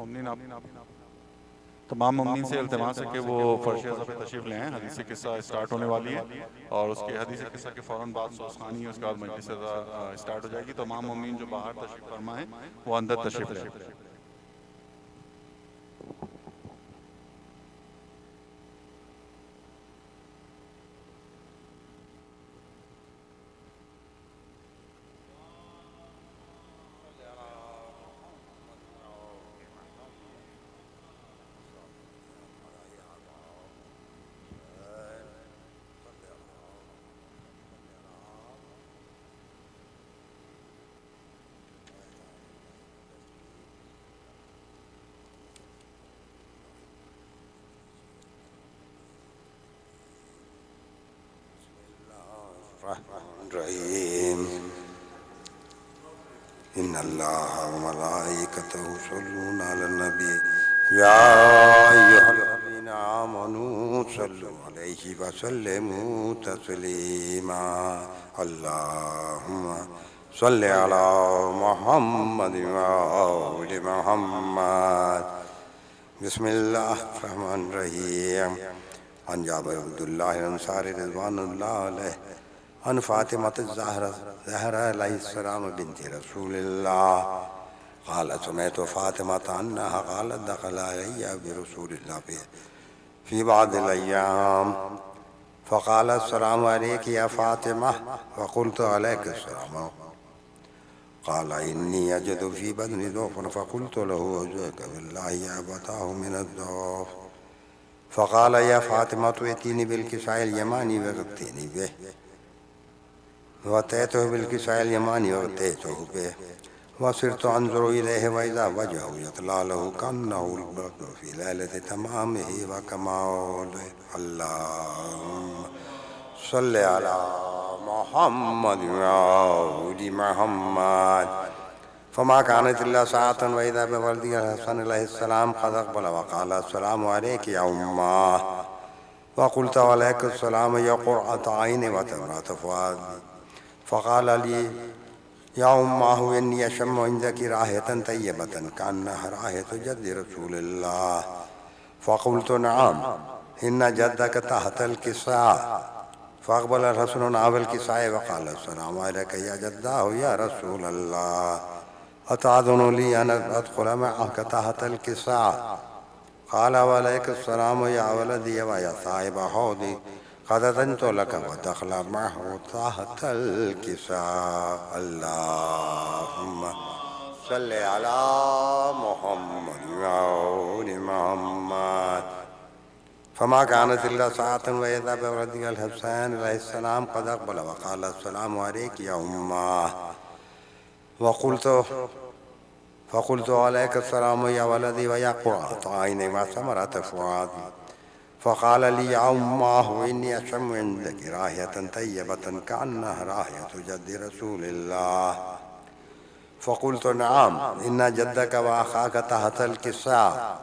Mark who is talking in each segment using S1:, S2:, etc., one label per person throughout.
S1: ممنین آپ تمام ممنین سے التماس ہے کہ وہ فرش اعظم پہ تشریف لے آئیں. حدیث قصہ اسٹارٹ ہونے والی ہے اور اس کے حدیث قصہ کے فوراً بعد سوسخانی ہے, اس کے بعد مجلس اسٹارٹ ہو جائے گی. تمام ممنین جو باہر تشریف فرما ہیں وہ اندر تشریف لے آئیں.
S2: الرحمن الرحیم ان اللہ وملائکتہ یصلون علی النبی یا ایھا الذین آمنوا صلوا علیہ وسلموا تسلیما اللہم صل علی محمد وآل محمد. بسم اللہ الرحمن الرحیم. عن جابر عبد اللہ الانصاری رضوان اللہ علیہ عن فاطمة الزہرا علیہ السلام بنت رسول اللہ قالت سمعت فاطمة انها قالت دخل علی برسول اللہ في بعض الأيام فقال السلام عليك يا فاطمة فقلت عليك السلام قال إني أجد في بدني ضعفا فقلت له أعوذك بالله يا أبتاه من الضعف فقال يا فاطمة ائتيني بالكساء اليماني وغطيني به وأتيته بالكساء اليماني وغطيته به وصرت أنظر إليه وإذا وجهه يطلع له كأنه البدر في ليلة تمامه وكماله. اللهم صل على محمد وآل محمد. فما كانت إلا ساعة وإذا بولدي الحسن عليه السلام قد أقبل وقال السلام عليك يا أماه وقلت عليك السلام يا قرة عيني وتمرة فؤادي فقال لي يا أماه إني أشم عندك رائحة طيبة كأنها رائحة جد رسول الله فقلت نعم إن جدك تحت الكساء فأقبل الحسن نحو الكساء وقال السلام عليك يا جداه يا رسول الله أتأذن لي أن أدخل معك تحت الكساء قال وعليك السلام يا ولدي ويا صاحب حوضي قد أذنت لك ودخل معه تحت الكساء. اللهم صل على محمد وآل محمد. فما كانت إلا ساعة وإذا بولدي الحسين عليه السلام قد أقبل وقال السلام عليك يا أماه فقلت عليك السلام يا ولدي ويا قرة عيني وثمرة فؤادي فقال لي يا أماه إني أشم عندك رائحة طيبة كأنها رائحة جد رسول الله فقلت نعم إن جدك وأخاك تحت الكساء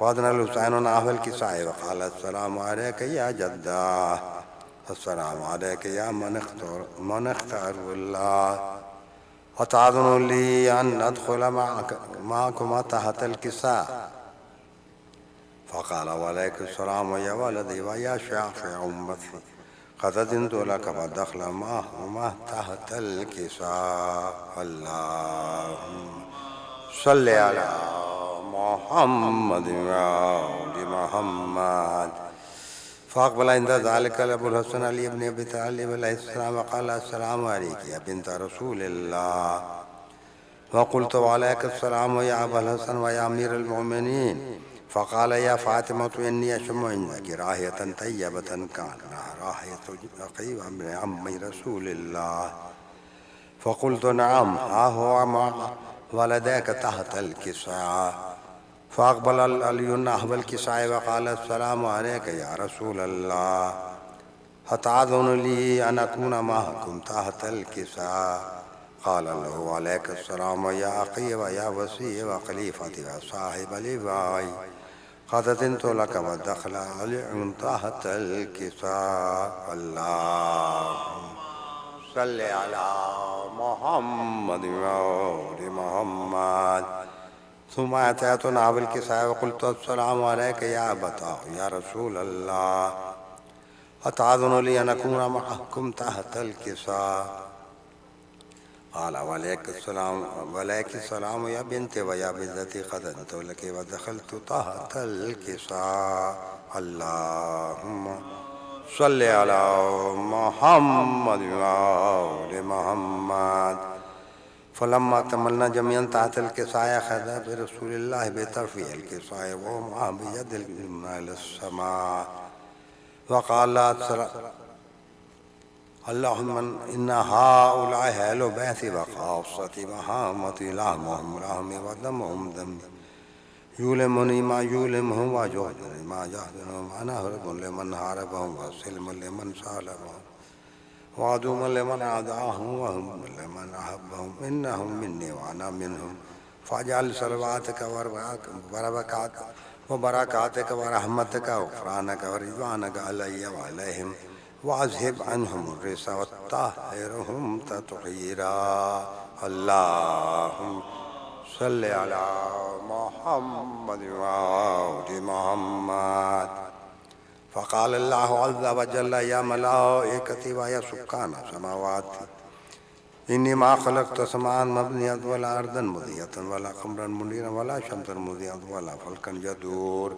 S2: فأذن الحسين نحو الكساء وقال السلام عليك يا جداه السلام عليك يا من اختار الله أتأذن لي أن أدخل معكما تحت الكساء فقال وعليك السلام يا ولدي ويا شافع أمتي قد أذنت لك فدخل معهما تحت الكساء. اللهم صل على محمد وآل محمد. فأقبل عند ذلك أبو الحسن علي بن أبي طالب عليه السلام وقال السلام عليك يا بنت رسول الله وقلت وعليك السلام يا أبا الحسن ويا أمير المؤمنين فقال يا فاطمة إني أشم عندك رائحة طيبة كأنها رائحة عقيل بن عم رسول الله فقلت نعم ها هو مع ولديك تحت الكساء فأقبل علي نحو الكساء وقال السلام عليك يا رسول الله أتأذن لي أن أكون معكم تحت الكساء قال له عليك السلام يا أخي ويا وصي وخليفتي وصاحب لواي قد أذنت لك ودخل علي تحت الكساء. اللهم صل على محمد وآل محمد. ثم أتيتنا بالكساء وقلت السلام عليك يا أبتاه يا رسول الله أتعذن لي أن أكون معكم تحت الكساء؟ قال وعليك السلام يا بنتي ويا بنتي قد أنت لك ودخلت تحت الكساء. اللهم صل على محمد وآل محمد. فلما تملنا جميعا تحت الكساء أخذ برسول الله بطرفه الكساء وهو معه بيد اليمنى إلى السماء وقال اللهم إن هؤلاء أهل بيتي وخاصتي وهامتي لحمهم لحمي ودمهم دمي يؤلمني ما يؤلمهم ويجهدني ما يجهدهم. أنا هرب لمن حاربهم وسلم لمن سالمهم وعدو لمن عاداهم وهم لمن أحبهم. إنهم مني وأنا منهم. فاجعل صلواتك وبركاتك ورحمتك وغفرانك ورضوانك علي وعليهم واذهب عنهم الرجس وطهرهم تطهيرا. اللهم صل على محمد وآل محمد. فقال الله عز وجل يا ملائكتي ويا سكان سماواتي إني ما خلقت سماء مبنية ولا أرضا مضية ولا قمرا منيرا ولا شمسا مضيئة ولا فلكا يدور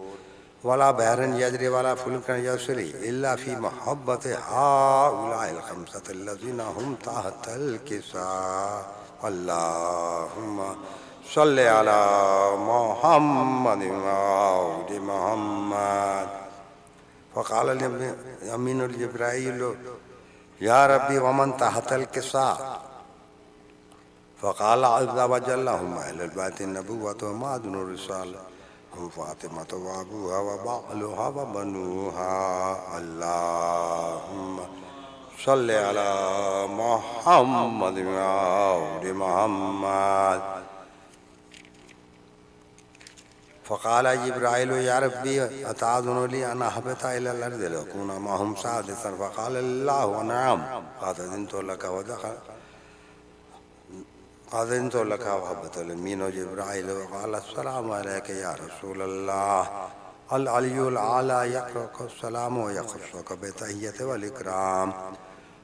S2: ولا بحرا يجري ولا فلكا يسري إلا في محبة هؤلاء الخمسة الذين هم تحت الكساء. اللهم صل على محمد وآل محمد. فقال اليمين الجبرائيل يا ربي ومن تحت الكساء؟ فقال عز وجل هم أهل البيت النبوة ومعدن الرسالة هم فاطمة وأبوها وبعلها وبنوها. اللهم صل على محمد وآل محمد. فقال جبرائيل يا ربي أتعذن لي أن أهبط إلى الأرض لأكون معهم سادسا؟ فقال الله نعم قد أذنت لك وهبط اليمين جبرائيل وقال السلام عليك يا رسول الله. العلي الأعلى يقرأك السلام ويخصك بتحية والإكرام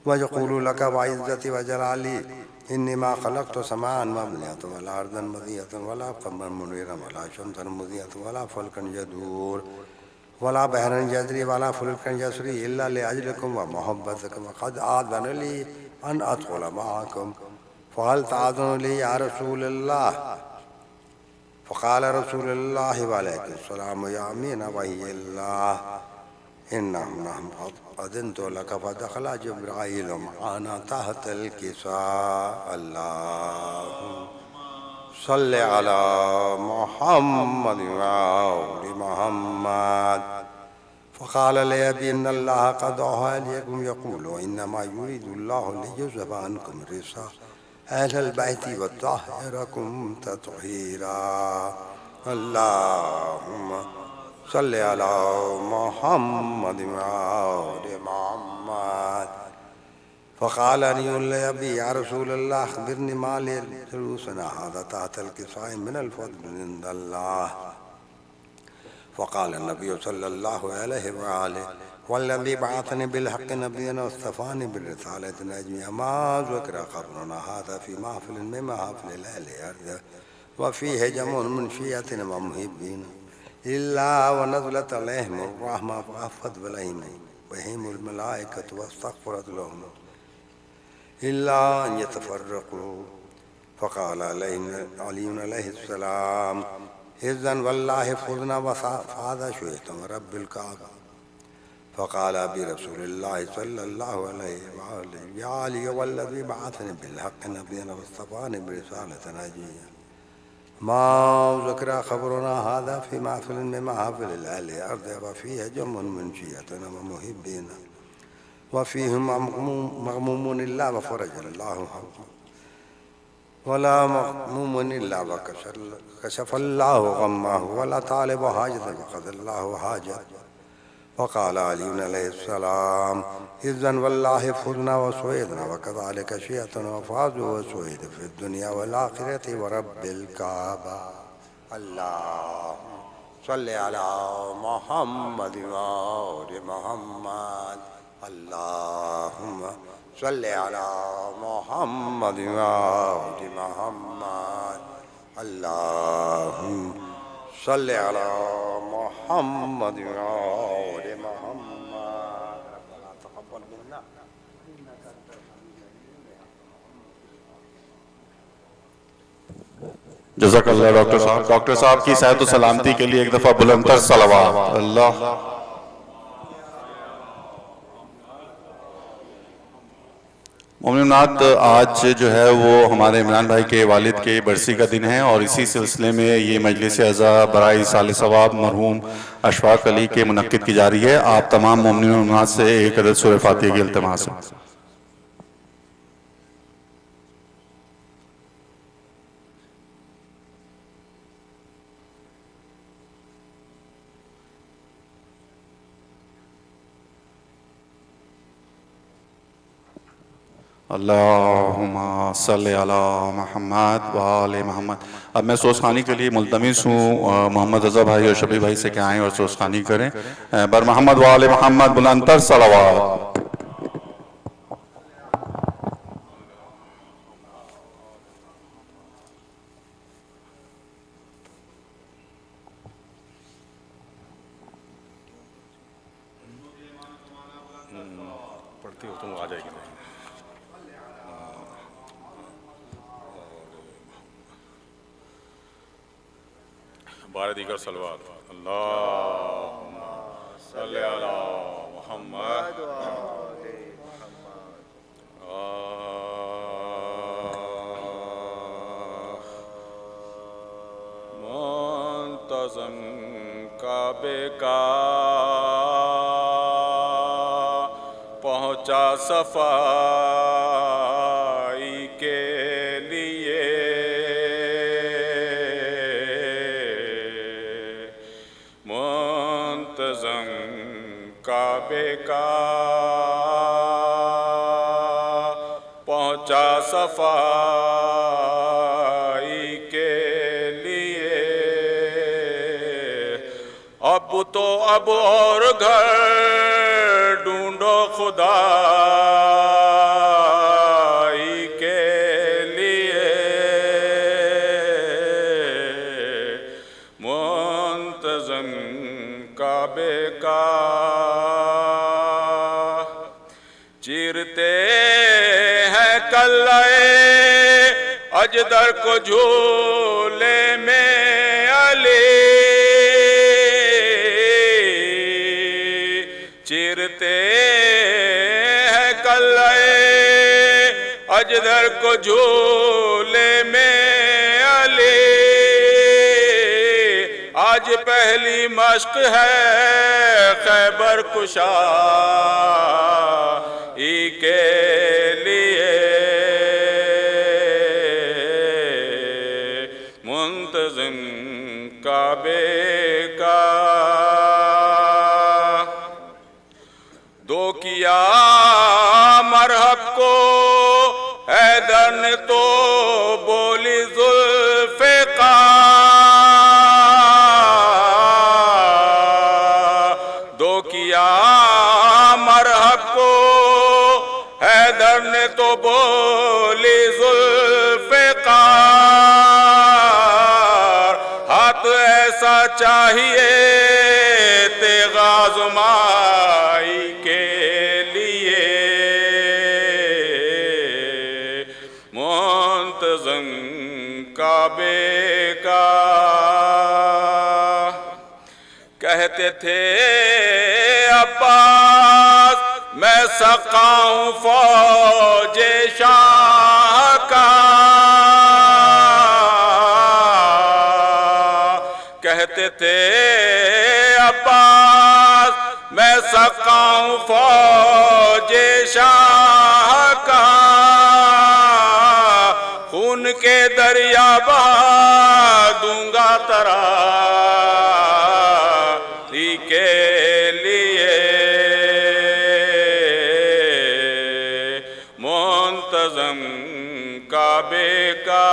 S2: ويقول لك وعزتي وجلالي إني ما خلقت سماء مبنية ولا أرضا مضية ولا قمرا منيرا ولا شمسا مضية ولا فلكا يدور ولا بحرا يجري ولا فلكا يسري إلا لأجلكم ومحبتكم. وقد آذن لي أن أدخل معكم فهل تأذن لي يا رسول الله؟ فقال رسول الله وعليك السلام يا أمين وهي الله إنهم قد أذنت لك. فدخل جبرائيل معنا تحت الكساء. اللهم صل على محمد وآل محمد. فقال لي أبي إن الله قد أوحى إليكم يقول وإنما يريد الله ليذهب عنكم الرجس أهل البيت وطهركم تطهيرا. اللهم صل على محمد وآل محمد. فقال لي لأبي يا رسول الله أخبرني ما لجلوسنا هذا تحت الكساء من الفضل عند الله. فقال النبي صلى الله عليه وآله والذي بعثني بالحق نبيا واصطفاني بالرسالة نجميا ما ذكر قبرنا هذا في محفل من محافل الأهل وفيه جمع من شيعة ومحبين إلا ونزلت عليهم الرحمة فعفت بهم الملائكة واستغفرت لهم إلا أن يتفرقوا. فقال علي عليه السلام إذن والله فزنا وفاذا شئتم رب الكعبة. فقال أبي رسول الله صلى الله عليه وآله يا علي والذي بعثني بالحق نبيا واصطفاني برسالة نجيا ما ذكر خبرنا هذا في محفل من محافل الأهل أرض وفيه جمع من شيعتنا ومحبين وفيهم مغموم إلا وفرج الله ولا مغموم إلا وكشف الله غمه ولا طالب حاجة فقد الله حاجة. وقال علي عليه السلام إذن والله فزنا وسويدنا وكذلك شيعتنا وفازوا وسويد في الدنيا والآخرة ورب الكعبة. اللهم صل على محمد وآل محمد اللهم صل على محمد وآل محمد اللهم صل على محمد وآل محمد ربنا تقبل منا
S1: جزاک اللہ ڈاکٹر صاحب. ڈاکٹر صاحب کی صحت و سلامتی کے لیے ایک دفعہ بلند تر صلوات. اللہ مومنات، آج جو ہے وہ ہمارے عمران بھائی کے والد کے برسی کا دن ہے، اور اسی سلسلے میں یہ مجلس عزا برائے ایصال ثواب مرحوم اشفاق علی کے منعقد کی جا رہی ہے. آپ تمام مومنین و مومنات سے ایک عدد سورہ فاتحہ کی التماس ہے. اللہم صلی علی محمد وآل محمد. اب میں سوزخانی کے لیے ملتمس ہوں محمد رضا بھائی اور شبی بھائی سے کہ آئیں اور سوزخانی کریں. بر محمد وآل محمد بلند تر صلوات.
S3: پڑھتی ہو تم آ جائے گی. بارہ دیگر صلوات. اللہم صلی علی محمد منتظم کعبے کا پہنچا صفائی کے لیے منتظم کعبے کا پہنچا صفائی کے لیے. اب تو اب اور گھر ڈھونڈو خدائی کے لیے منتظم کعبے کا چیرتے ہیں کلائے اجدر کو جھولے میں علی چیرتے ہیں کلائے اجدر کو جھولے میں علی. آج پہلی مشق ہے خیبر کشائی کے لیے منتظم کعبے کا. دو کیا مرحب کو حیدر نے تو بولی ذوالفقار. دو کیا مرحب کو حیدر نے تو بولی ذوالفقار. ہاتھ ایسا چاہیے تیغ آزمائی کے لیے منتظم کعبے کا. کہتے تھے عباس میں سقاؤں فوج شاہ کا. کہتے تھے عباس میں سقاؤں فوج شاہ کا. خون کے دریا بہا دوں گا ترائی کے لیے منتظم کعبے کا.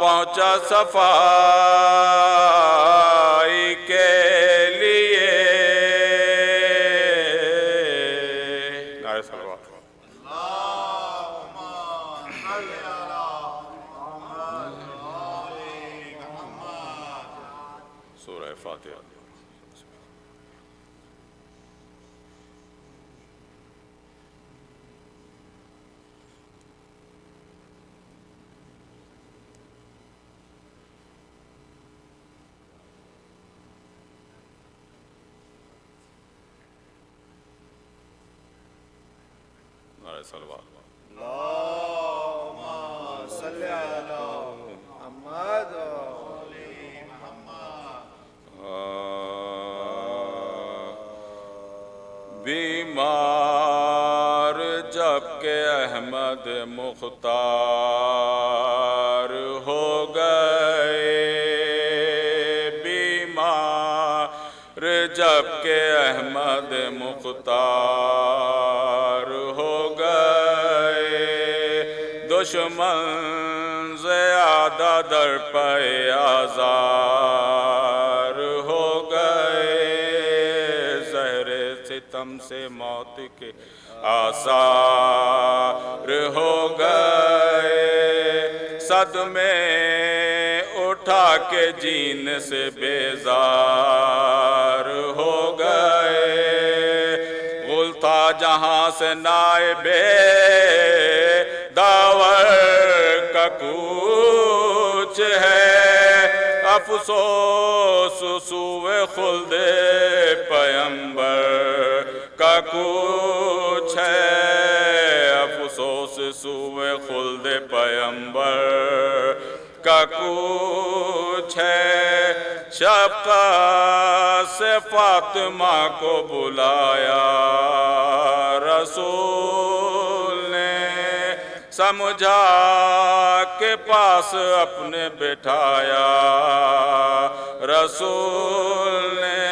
S3: پہنچا صفائی کے لیے نعرہ صلوات سورہ فاتحہ نعرہ صلوات بیمار جب کہ احمد مختار ہو گئے بیمار جب کہ احمد مختار ہو گئے دشمن زیادہ در پہ آزار ہو گئے ستم سے موت کے آثار ہو گئے صدمے اٹھا کے جین سے بیزار ہو گئے غل تھا جہاں سے نائب داور کا کوچ ہے افسوس سوئے خلد پیمبر کا کوچ ہے افسوس سوئے خلد پیمبر کا کوچ ہے شفقت سے فاطمہ کو بلایا رسول نے سمجھا کے پاس اپنے بٹھایا رسول نے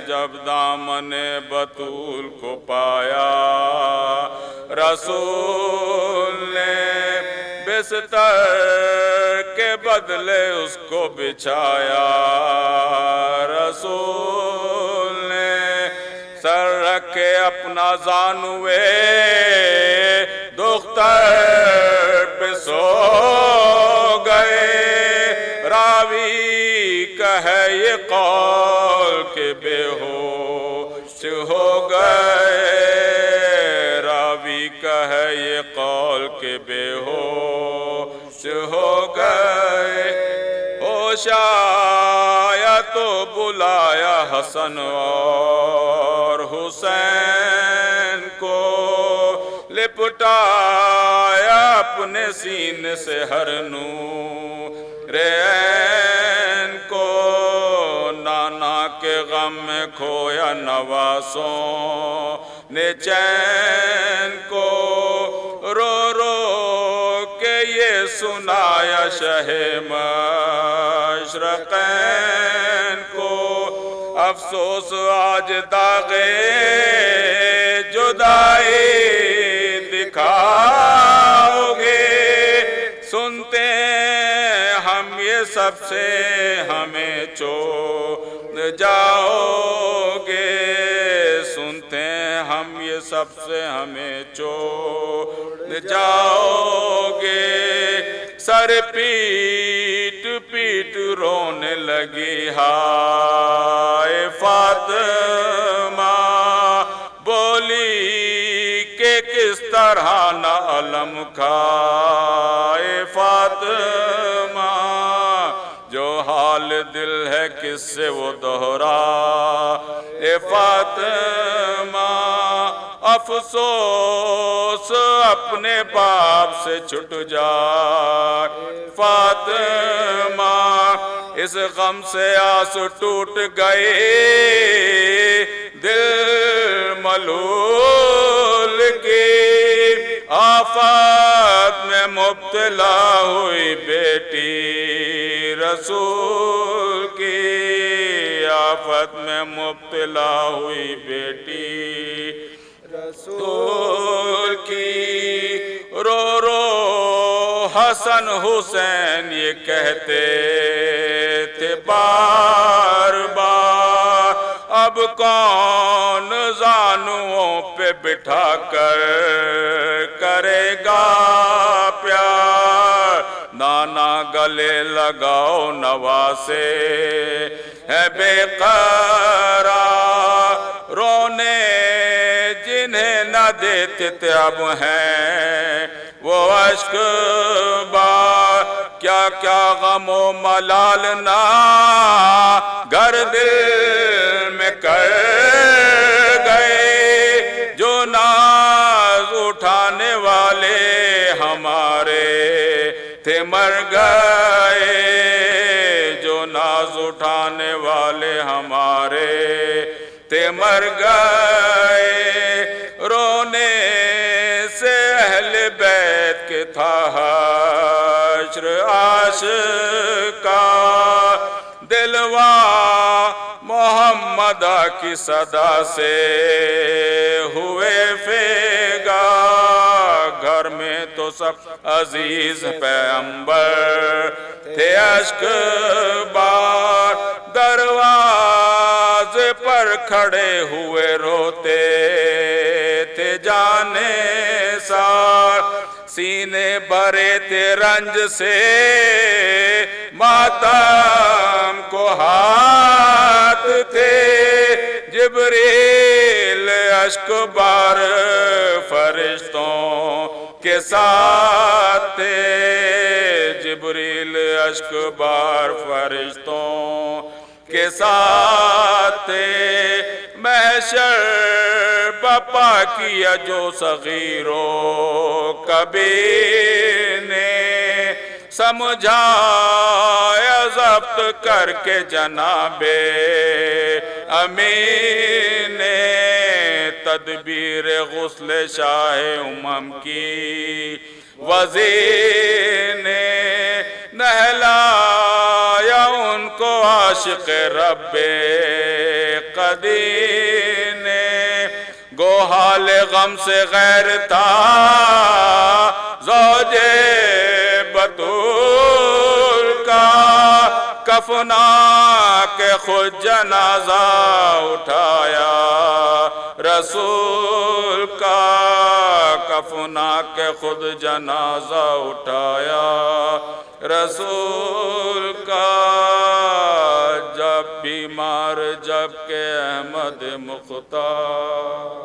S3: جب دامن بطول کو پایا رسول نے بستر کے بدلے اس کو بچھایا رسول نے سر رکھ کے اپنا زانوے دختر پہ سو گئے راوی کا ہے یہ قول کہ بے ہوش ہو گئے راوی کا ہے یہ قول کہ بے ہوش ہو گئے ہوش آیا تو بلایا حسن اور حسین کو لپٹایا اپنے سینے سے ہر نور عین کو نانا کے غم میں کھویا نواسوں نے چین کو رو رو کے یہ سنایا شہ مشرقین کو افسوس آج داغے جدائی دکھاؤ گے سنتے ہم یہ سب سے ہمیں چھوڑ جاؤ گے سنتے ہم یہ سب سے ہمیں چھوڑ جاؤ گے سر پیٹ پیٹ رونے لگی ہائے فاطمہ بولی کہ کس طرح نہ علم کھائے فاطمہ جو حال دل ہے کس سے وہ دوہرا اے فاطمہ افسوس اپنے باپ سے چھٹ جائے فاطمہ اس غم سے آنسو ٹوٹ گئے دل ملول کی آفات میں مبتلا ہوئی بیٹی رسول کی آفت میں مبتلا ہوئی بیٹی رسول کی رو رو حسن حسین یہ کہتے تھے بار بار، اب کون زانوؤں پہ بٹھا کر کرے گا پیار، نانا گلے لگاؤ نواسے ہے بے قرار، رونے جنہیں نہ دیتے تھے اب ہیں وہ اشک بار، کیا کیا غم و ملال نہ گر دل میں کر گئے، جو ناز اٹھانے والے ہمارے تھے مر گئے، جو ناز اٹھانے والے ہمارے تھے مر گئے، رونے سے اہل بیت کے تھا حشر عاشقاں، دلوا محمدہ کی صدا سے ہوئے فیگا، گھر میں تو سب عزیز پیغمبر تھے اشک بار، دروازے پر کھڑے ہوئے روتے تھے جانے سار، سینے بھرے تھے رنج سے ماتم کو ہاتھ تھے، جبریل اشک بار فرشتوں کے ساتھ تھے، جبریل اشک بار فرشتوں کے ساتھ تھے، محشر بپا کیا جو صغیروں کبیر نے سمجھایا ضبط کر کے جناب امین نے، تدبیر غسل شاہ امم کی وزیر نے نہلایا ان کو عاشق رب قدیر نے، گو حال غم سے غیر تھا زوج بطول کا، کفنا کے خود جنازہ اٹھایا رسول کا، کفنا کے خود جنازہ اٹھایا رسول کا، جب بیمار جب کہ احمد مختار،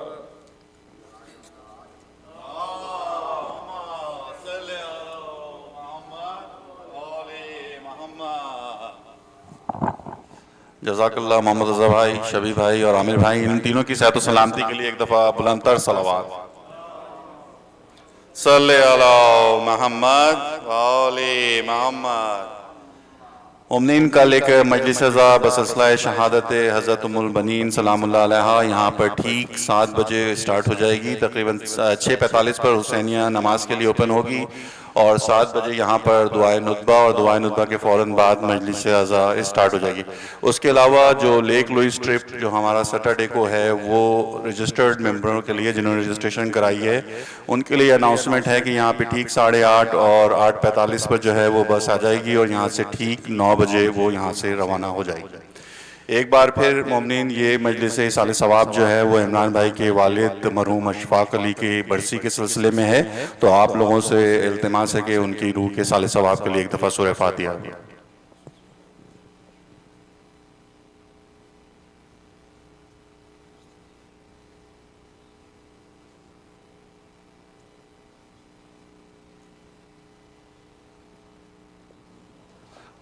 S1: جزاک اللہ محمد رضا بھائی، شبی بھائی اور عامر بھائی، ان تینوں کی صحت و سلامتی کے لیے ایک دفعہ بلند تر صلوات۔ صلی علی محمد وآل محمد۔ مومنین کل ایک مجلس رضا بسلسلہ شہادت حضرت ام البنین سلام اللہ علیہا یہاں پر ٹھیک 7 بجے سٹارٹ ہو جائے گی، تقریباً 6:45 پر حسینیہ نماز کے لیے اوپن ہوگی، اور 7 بجے یہاں پر دعائے ندبہ، اور دعائے ندبہ کے فوراً بعد مجلس رضا اسٹارٹ ہو جائے گی۔ اس کے علاوہ جو لیک لوئس ٹرپ جو ہمارا سیٹرڈے کو ہے وہ رجسٹرڈ ممبروں کے لیے جنہوں نے رجسٹریشن کرائی ہے ان کے لیے اناؤنسمنٹ ہے کہ یہاں پہ ٹھیک 8:30 اور 8:45 پر جو ہے وہ بس آ جائے گی، اور یہاں سے ٹھیک 9 بجے وہ یہاں سے روانہ ہو جائے گی۔ ایک بار پھر مومنین یہ مجلس ایصال ثواب جو ہے وہ عمران بھائی کے والد مرحوم اشفاق علی کی برسی کے سلسلے میں ہے، تو آپ لوگوں سے التماس ہے کہ ان کی روح کے ایصال ثواب کے لیے ایک دفعہ سورہ فاتحہ۔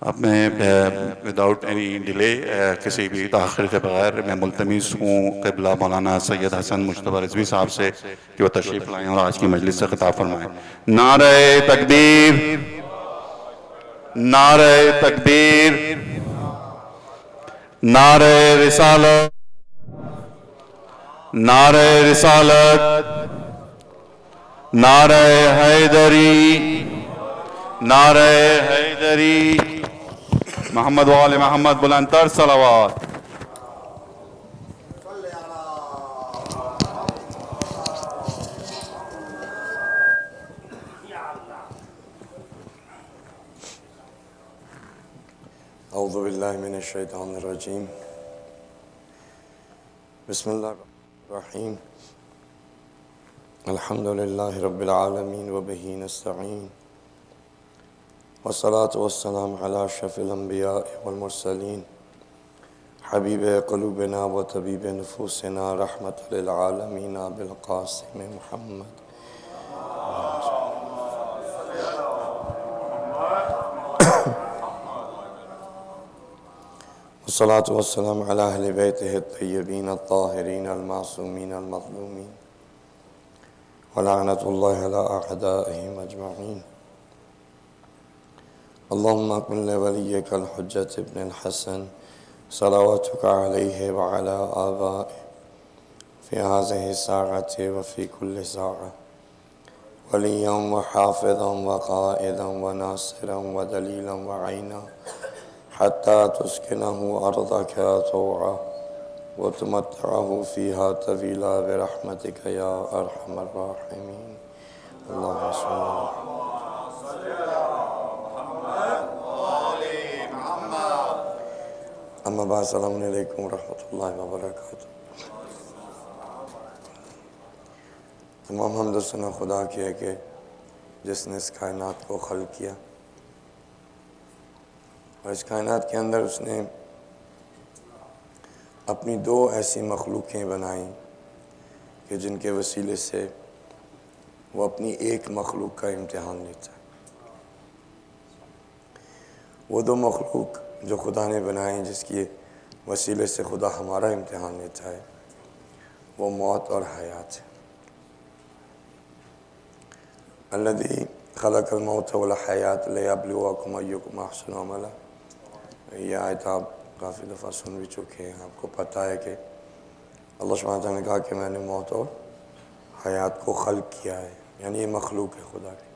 S1: اب میں وداؤٹ اینی ڈیلے کسی بھی تاخیر کے بغیر میں ملتمس ہوں قبلہ مولانا سید حسن مجتبی رضوی صاحب سے کہ وہ تشریف لائیں اور آج کی مجلس سے خطاب فرمائیں۔ نعرہ تکبیر، نعرہ تکبیر، نعرہ رسالت، نعرہ رسالت، نعرہ حیدری، نعرہ حیدری، محمد وآل محمد، بلند تر صلوات۔
S4: أعوذ بالله من الشيطان الرجيم بسم الله الرحمن الرحيم الحمد لله رب العالمين وبه نستعين والصلاة والسلام على أشرف الأنبياء والمرسلين حبيب قلوبنا وطبيب نفوسنا رحمة للعالمين بالقاسم محمد والصلاة والسلام على أهل بيته الطيبين الطاهرين المعصومين المظلومين ولعنة الله على أعدائهم أجمعين اللهم كن لوليك الحجة ابن الحسن صلواتك عليه وعلى آبائه في هذه الساعة وفي كل ساعة وليا وحافظا وقائدا وناصرا ودليلا وعينا حتى تسكنه أرضك طوعا وتمتعه فيها طويلا برحمتك يا أرحم الراحمين اللهم صل على اما بعد السلام علیکم ورحمۃ اللہ وبرکاتہ. تمام حمد و ثنا خدا کی ہے کہ جس نے اس کائنات کو خلق کیا اور اس کائنات کے اندر اس نے اپنی دو ایسی مخلوقیں بنائیں کہ جن کے وسیلے سے وہ اپنی ایک مخلوق کا امتحان لیتا ہے. وہ دو مخلوق جو خدا نے بنائیں جس کی وسیلے سے خدا ہمارا امتحان لیتا ہے وہ موت اور حیات ہے. الذی خلق الموت والحیات لیبلوکم ایکم احسن عملا. یہ آیت آپ کافی دفعہ سن بھی چکے ہیں. آپ کو پتہ ہے کہ اللہ سبحانہ وتعالیٰ نے کہا کہ میں نے موت اور حیات کو خلق کیا ہے، یعنی یہ مخلوق ہے خدا کی،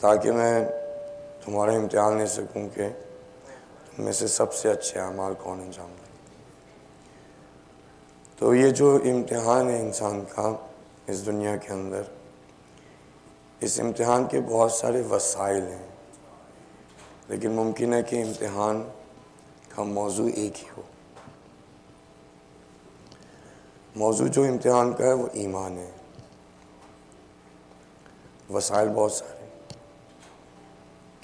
S4: تاکہ میں تمہارا امتحان لے سکوں کہ تم میں سے سب سے اچھے اعمال کون انجام دیں. تو یہ جو امتحان ہے انسان کا اس دنیا کے اندر، اس امتحان کے بہت سارے وسائل ہیں، لیکن ممکن ہے کہ امتحان کا موضوع ایک ہی ہو. موضوع جو امتحان کا ہے وہ ایمان ہے. وسائل بہت سارے.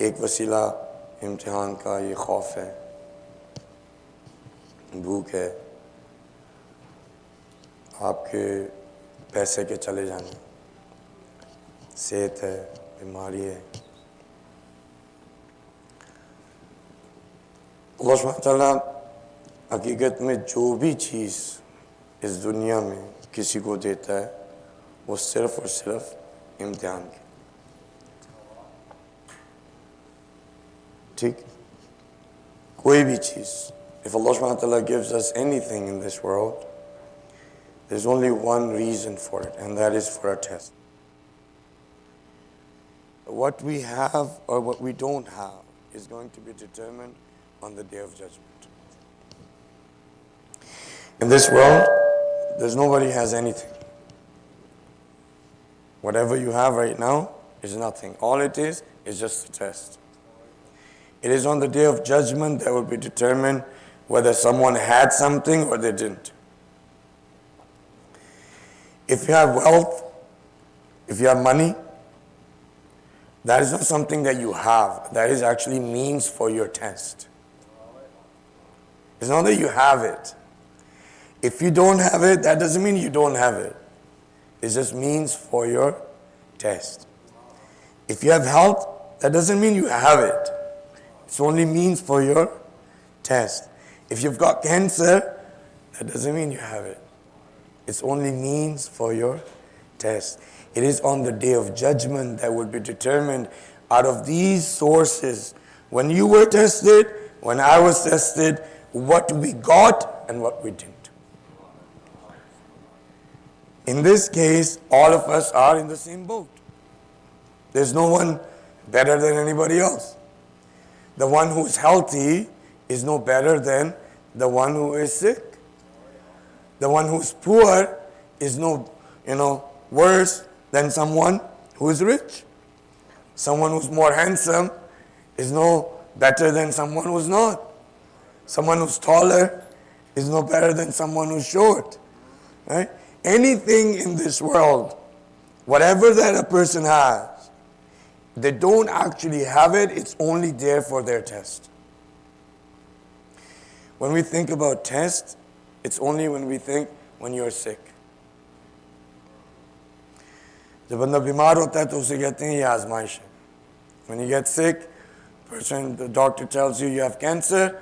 S4: ایک وسیلہ امتحان کا یہ خوف ہے، بھوک ہے، آپ کے پیسے کے چلے جانے، صحت ہے، بیماری ہے. اللہ سبحانہ وتعالیٰ حقیقت میں جو بھی چیز اس دنیا میں کسی کو دیتا ہے وہ صرف اور صرف امتحان کی. ٹھیک، کوئی بھی چیز. If Allah subhanahu wa ta'ala gives us anything in this world, there's only one reason for it, and that is for a test. What we have or what we don't have is going to be determined on the day of judgment. In this world, there's nobody has anything. Whatever you have right now is nothing. All it is just a test. It is on the day of judgment that will be determined whether someone had something or they didn't. If you have wealth, if you have money, that is not something that you have. That is actually means for your test. It's not that you have it. If you don't have it, that doesn't mean you don't have it. It just means for your test. If you have health, that doesn't mean you have it. It's only means for your test. If you've got cancer, that doesn't mean you have it. It's only means for your test. It is on the day of judgment that will be determined out of these sources. When you were tested, when I was tested, what we got and what we didn't. In this case, all of us are in the same boat. There's no one better than anybody else. The one who is healthy is no better than the one who is sick. The one who is poor is no, worse than someone who is rich. Someone who's more handsome is no better than someone who's not. Someone who's taller is no better than someone who's short. Right? Anything in this world, whatever that a person has, they don't actually have it, it's only there for their test. When we think about test, it's only when you're sick. जब बंदा बीमार होता है तो उसे कहते हैं ये आजमाइश है. When you get sick, the doctor tells you have cancer,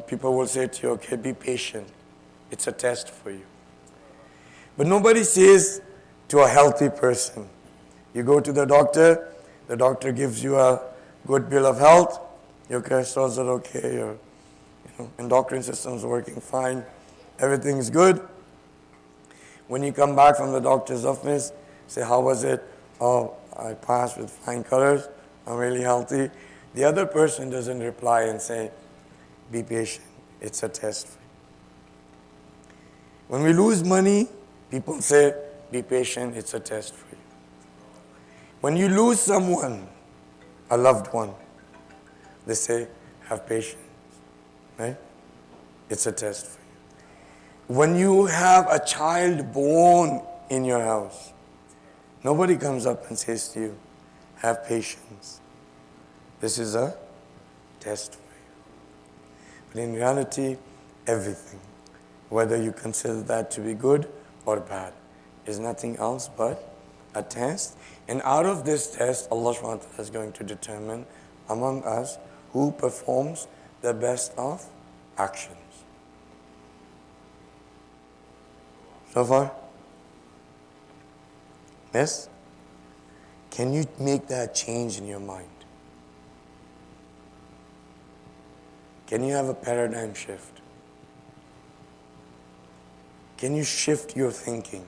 S4: people will say to you, okay, be patient. It's a test for you. But nobody says to a healthy person, you go to the doctor gives you a good bill of health, your cholesterol's are okay, your endocrine system's working fine, everything is good. When you come back from the doctor's office, say, how was it? Oh, I passed with flying colors, I'm really healthy. The other person doesn't reply and say, be patient, it's a test for you. When we lose money, people say, be patient, it's a test for you. When you lose someone, a loved one, they say, have patience, right? It's a test for you. When you have a child born in your house, nobody comes up and says to you, have patience. This is a test for you. But in reality, everything, whether you consider that to be good or bad, is nothing else but a test. And out of this test, Allah subhanahu wa ta'ala is going to determine among us who performs the best of actions. So far? Yes? Can you make that change in your mind? Can you have a paradigm shift? Can you shift your thinking?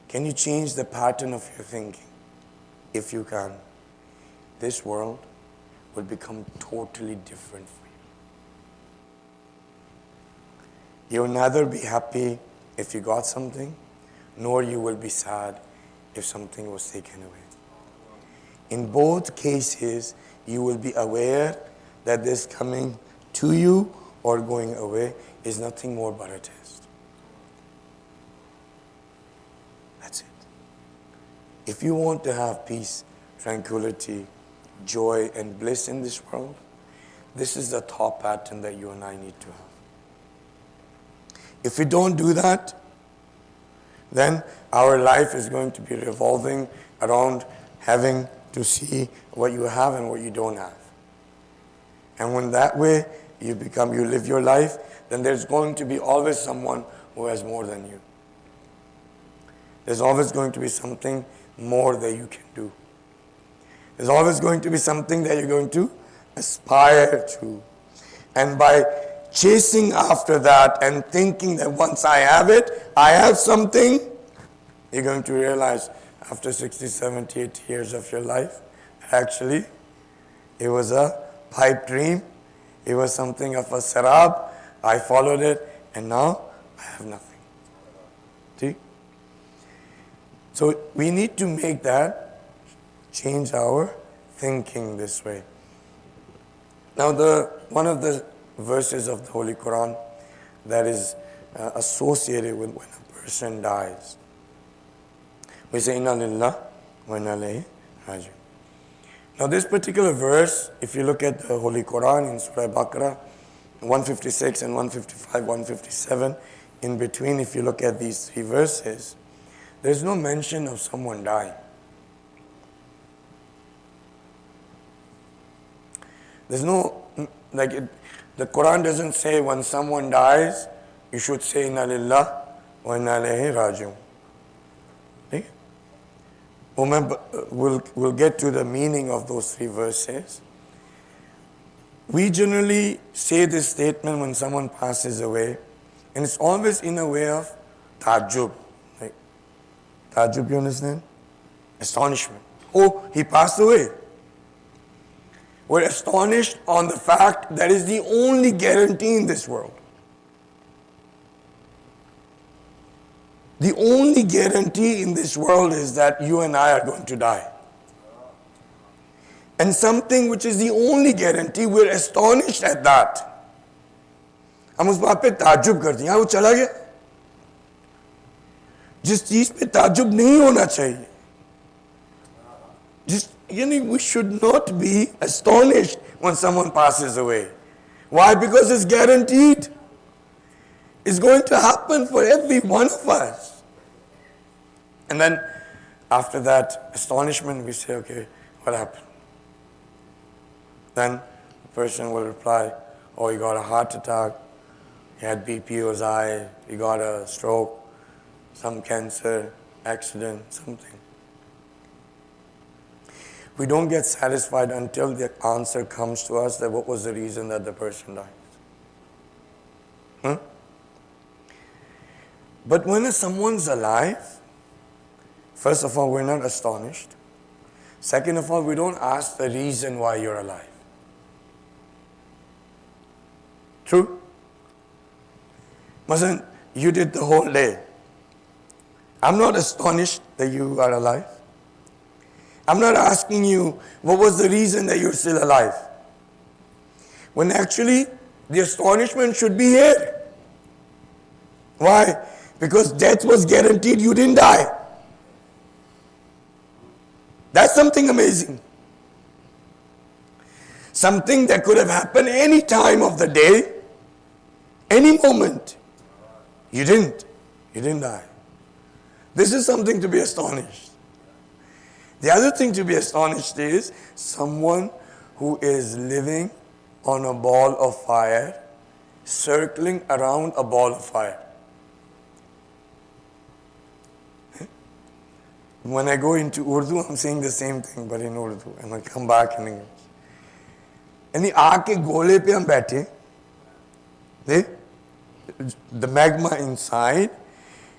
S4: Can you change the pattern of your thinking? If you can, this world will become totally different for you. You will neither be happy if you got something, nor you will be sad if something was taken away. In both cases, you will be aware that this coming to you or going away is nothing more but a test. That's it. If you want to have peace, tranquility, joy, and bliss in this world, this is the thought pattern that you and I need to have. If we don't do that, then our life is going to be revolving around having to see what you have and what you don't have. And when that way you live your life, then there's going to be always someone who has more than you. There's always going to be something more that you can do. There's always going to be something that you're going to aspire to. And by chasing after that and thinking that once I have it, I have something, you're going to realize after 60, 70, 80 years of your life, actually, it was a pipe dream. It was something of a sarab. I followed it, and now I have nothing. See? So we need to make that change our thinking this way. Now, one of the verses of the Holy Quran that is associated with when a person dies, we say, Inna lillah wa inna ilayhi raji'un. Now this particular verse, if you look at the Holy Quran in Surah Baqarah, 156 and 155, 157, in between, if you look at these three verses, there's no mention of someone dying. There's no, the Quran doesn't say when someone dies, you should say, Inna lillah wa inna ilayhi raji'un. Okay? We'll get to the meaning of those three verses. We generally say this statement when someone passes away, and it's always in a way of ta'ajjub. Like, ta'ajjub, you understand? Astonishment. Oh, he passed away. We're astonished on the fact that is the only guarantee in this world. The only guarantee in this world is that you and I are going to die. And something which is the only guarantee, we're astonished at that. हम उस बात पे ताज्जुब करते हैं, यार वो चला गया, जिस चीज पे ताज्जुब नहीं होना चाहिए. We should not be astonished when someone passes away. Why? Because it's guaranteed. It's going to happen for every one of us. And then after that astonishment, we say, okay, what happened? Then the person will reply, oh, he got a heart attack, he had BP was high, he got a stroke, some cancer, accident, something. We don't get satisfied until the answer comes to us that what was the reason that the person died. But when someone's alive, first of all, we're not astonished. Second of all, we don't ask the reason why you're alive. True? Masan, you did the whole day. I'm not astonished that you are alive. I'm not asking you what was the reason that you're still alive. When actually the astonishment should be here. Why? Because death was guaranteed, you didn't die. That's something amazing. Something that could have happened any time of the day, any moment. You didn't. You didn't die. This is something to be astonished. The other thing to be astonished is someone who is living on a ball of fire, circling around a ball of fire. When I go into Urdu, I'm saying the same thing, but in Urdu, and I come back in English. And the aag ke gole pe hum baithe, the magma inside,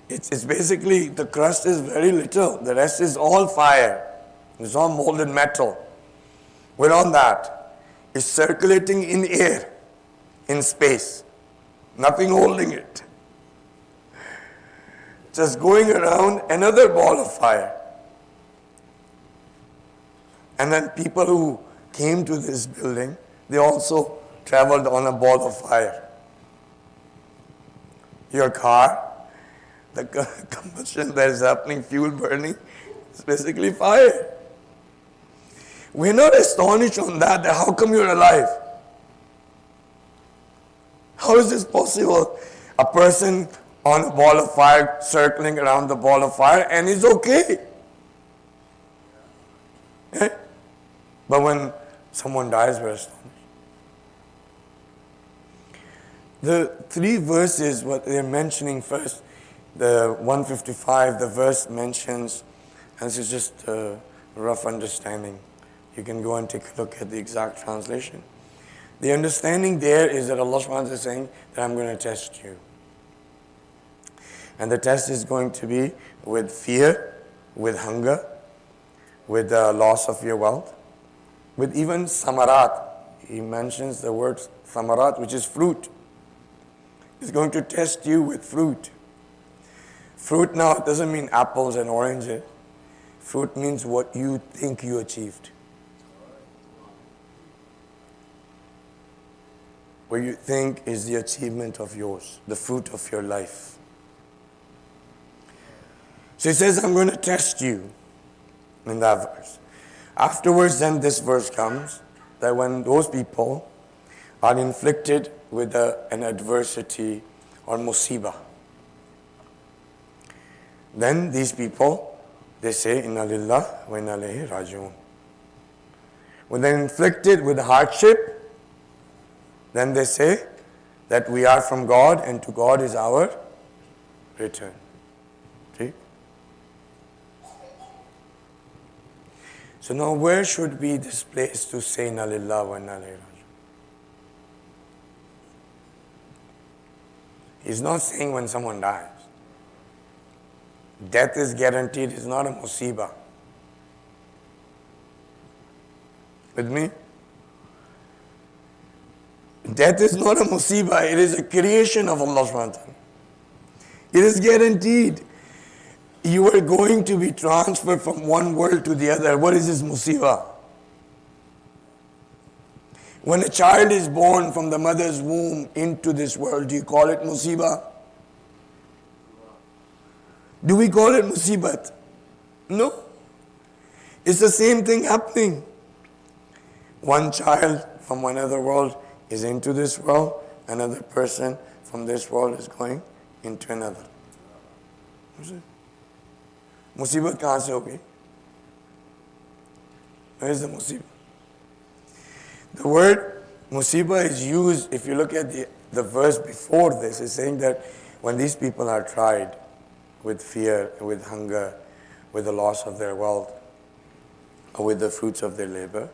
S4: it's basically, the crust is very little, the rest is all fire. It's all molded metal. We're on that. It's circulating in air, in space. Nothing holding it. Just going around another ball of fire. And then people who came to this building, they also traveled on a ball of fire. Your car, the combustion that is happening, fuel burning, it's basically fire. We're not astonished on that how come you're alive? How is this possible? A person on a ball of fire, circling around the ball of fire, and is okay. But when someone dies, we're astonished. The three verses, what they're mentioning first, the 155, the verse mentions, and this is just a rough understanding. You can go and take a look at the exact translation. The understanding there is that Allah subhanahu wa ta'ala is saying that I'm going to test you. And the test is going to be with fear, with hunger, with the loss of your wealth, with even samarat. He mentions the word samarat, which is fruit. He's going to test you with fruit. Fruit now doesn't mean apples and oranges. Fruit means what you think you achieved. What you think is the achievement of yours, the fruit of your life. So he says, I'm going to test you in that verse. Afterwards, then this verse comes, that when those people are inflicted with an adversity or musibah, then these people, they say, Inna lillah wa inna ilayhi raji'un. When they're inflicted with hardship, then they say that we are from God and to God is our return. See? So now where should be this place to say Inna lillah wa inna ilayhi raji'un? He's not saying when someone dies. Death is guaranteed, it's not a musibah. With me? Death is not a musibah, it is a creation of Allah subhanahu wa ta'ala. It is guaranteed. You are going to be transferred from one world to the other. What is this musibah? When a child is born from the mother's womb into this world, do you call it musibah? Do we call it musibat? No. It's the same thing happening. One child from another world is into this world, another person from this world is going into another. Musibat kahan se hogi? Where is the musibah? The word musibah is used, if you look at the verse before this, it's saying that when these people are tried with fear, with hunger, with the loss of their wealth, or with the fruits of their labor,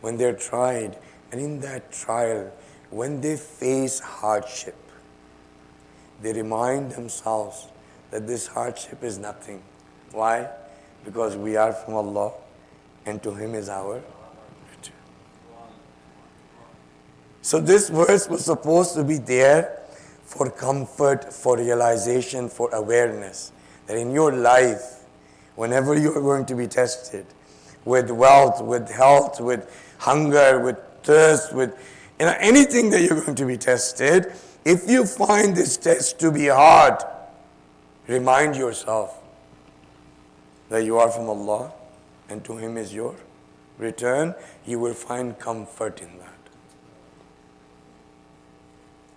S4: when they're tried, and in that trial, when they face hardship, they remind themselves that this hardship is nothing. Why? Because we are from Allah, and to Him is our return. So this verse was supposed to be there for comfort, for realization, for awareness. That in your life, whenever you are going to be tested, with wealth, with health, with hunger, with thirst, with anything that you're going to be tested, if you find this test to be hard, remind yourself that you are from Allah and to Him is your return. You will find comfort in that.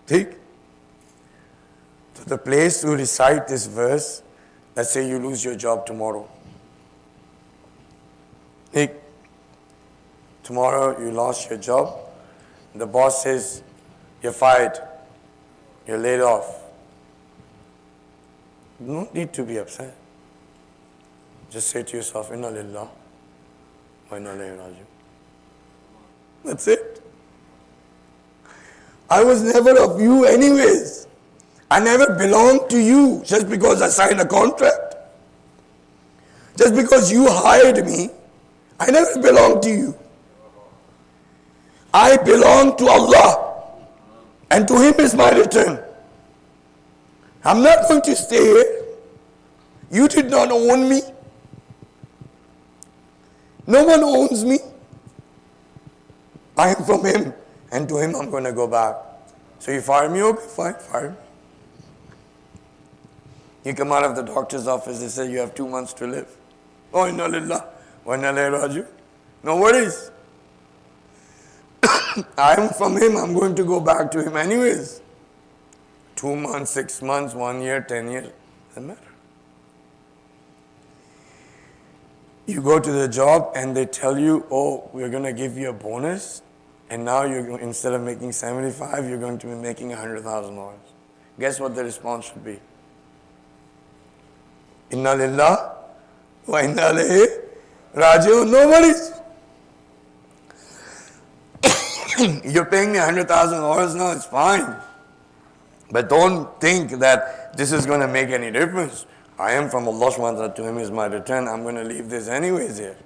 S4: Take. So the place to recite this verse, let's say you lose your job tomorrow. Take. Tomorrow you lost your job. The boss says, you're fired. You're laid off. You don't need to be upset. Just say to yourself, Inna lillah wa inna ilayhi raji'un. That's it. I was never of you anyways. I never belonged to you just because I signed a contract. Just because you hired me, I never belonged to you. I belong to Allah, and to Him is my return. I'm not going to stay here. You did not own me. No one owns me. I am from Him, and to Him I'm going to go back. So you fire me, okay, fine, fire me. You come out of the doctor's office, they say you have 2 months to live. Oh, inna lillah wa inna ilayhi raji'un. No worries. I am from Him, I'm going to go back to Him anyways. 2 months, 6 months, 1 year, 10 years, doesn't matter. You go to the job and they tell you, oh, we're going to give you a bonus, and now you're instead of making 75, you're going to be making $100,000. Guess what the response should be? Inna lillah wa inna ilayhi raji'un. No worries. You're paying me $100,000 now, it's fine. But don't think that this is going to make any difference. I am from Allah subhanahu wa ta'ala, to Him is my return. I'm going to leave this anyways here.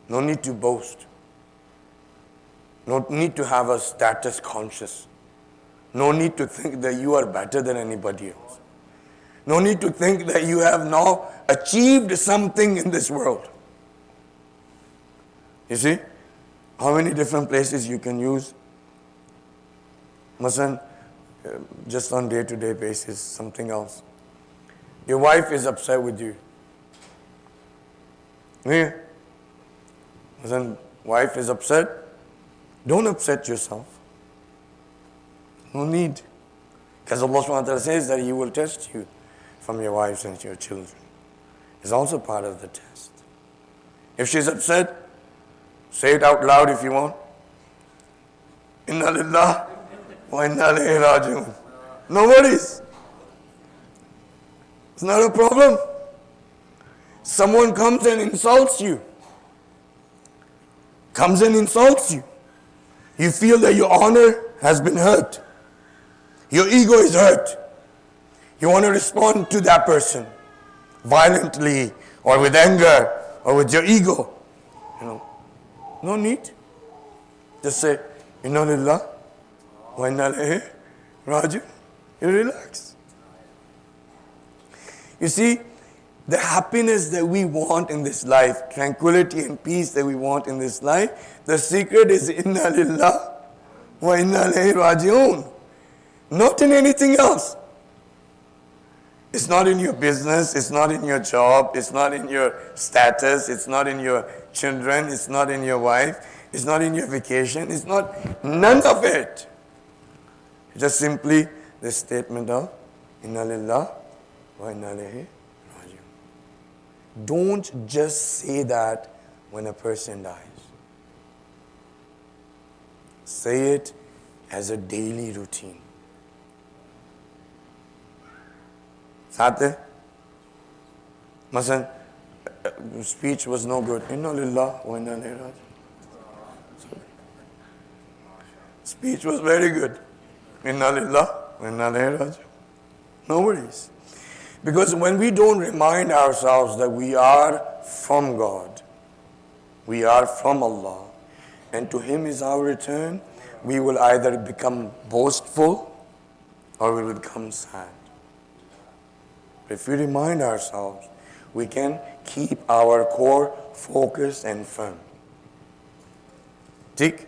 S4: No need to boast. No need to have a status conscious. No need to think that you are better than anybody else. No need to think that you have now achieved something in this world. You see? How many different places you can use? Masan, just on day-to-day basis, something else. Your wife is upset with you. Yeah. Masan, wife is upset. Don't upset yourself. No need. Because Allah subhanahu wa ta'ala says that He will test you from your wives and your children. It's also part of the test. If she's upset, say it out loud if you want. Inna lillah wa inna ilayhi raji'un. No worries. It's not a problem. Someone comes and insults you. Comes and insults you. You feel that your honor has been hurt. Your ego is hurt. You want to respond to that person violently or with anger or with your ego. No need. Just say, Inna lillah wa inna ilayhi raji'un. You relax. You see, The happiness that we want in this life, tranquility and peace that we want in this life, the secret is inna lillah wa inna ilayhi raji'un. Not in anything else. It's not in your business, it's not in your job, it's not in your status, it's not in your children, it's not in your wife, it's not in your vacation, it's not, none of it. Just simply the statement of inna lillah wa inna ilayhi raji'un. Don't just say that when a person dies. Say it as a daily routine. साथ है मसलन speech was no good. Inna lillah wa inna ilayhi raji'un. Speech was very good. Inna lillah wa inna ilayhi raji'un. No worries. Because when we don't remind ourselves that we are from God, we are from Allah, and to Him is our return, we will either become boastful or we will become sad. If we remind ourselves, we can keep our core focused and firm. Take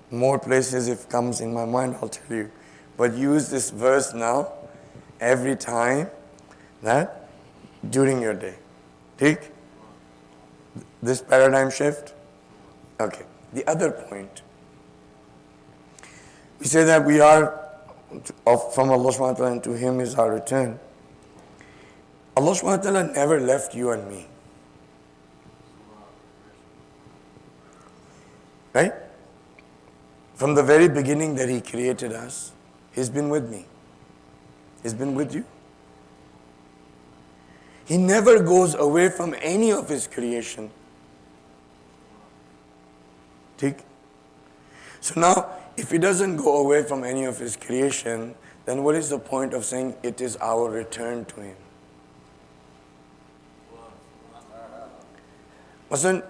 S4: more places if comes in my mind, I'll tell you. But use this verse now every time that during your day. Take this paradigm shift. Okay. The other point. We say that we are from Allah subhanahu wa ta'ala and to Him is our return. Allah subhanahu wa ta'ala never left you and me. Right? From the very beginning that He created us, He's been with me. He's been with you. He never goes away from any of His creation. Take. So now, if He doesn't go away from any of His creation, then what is the point of saying it is our return to Him? Listen,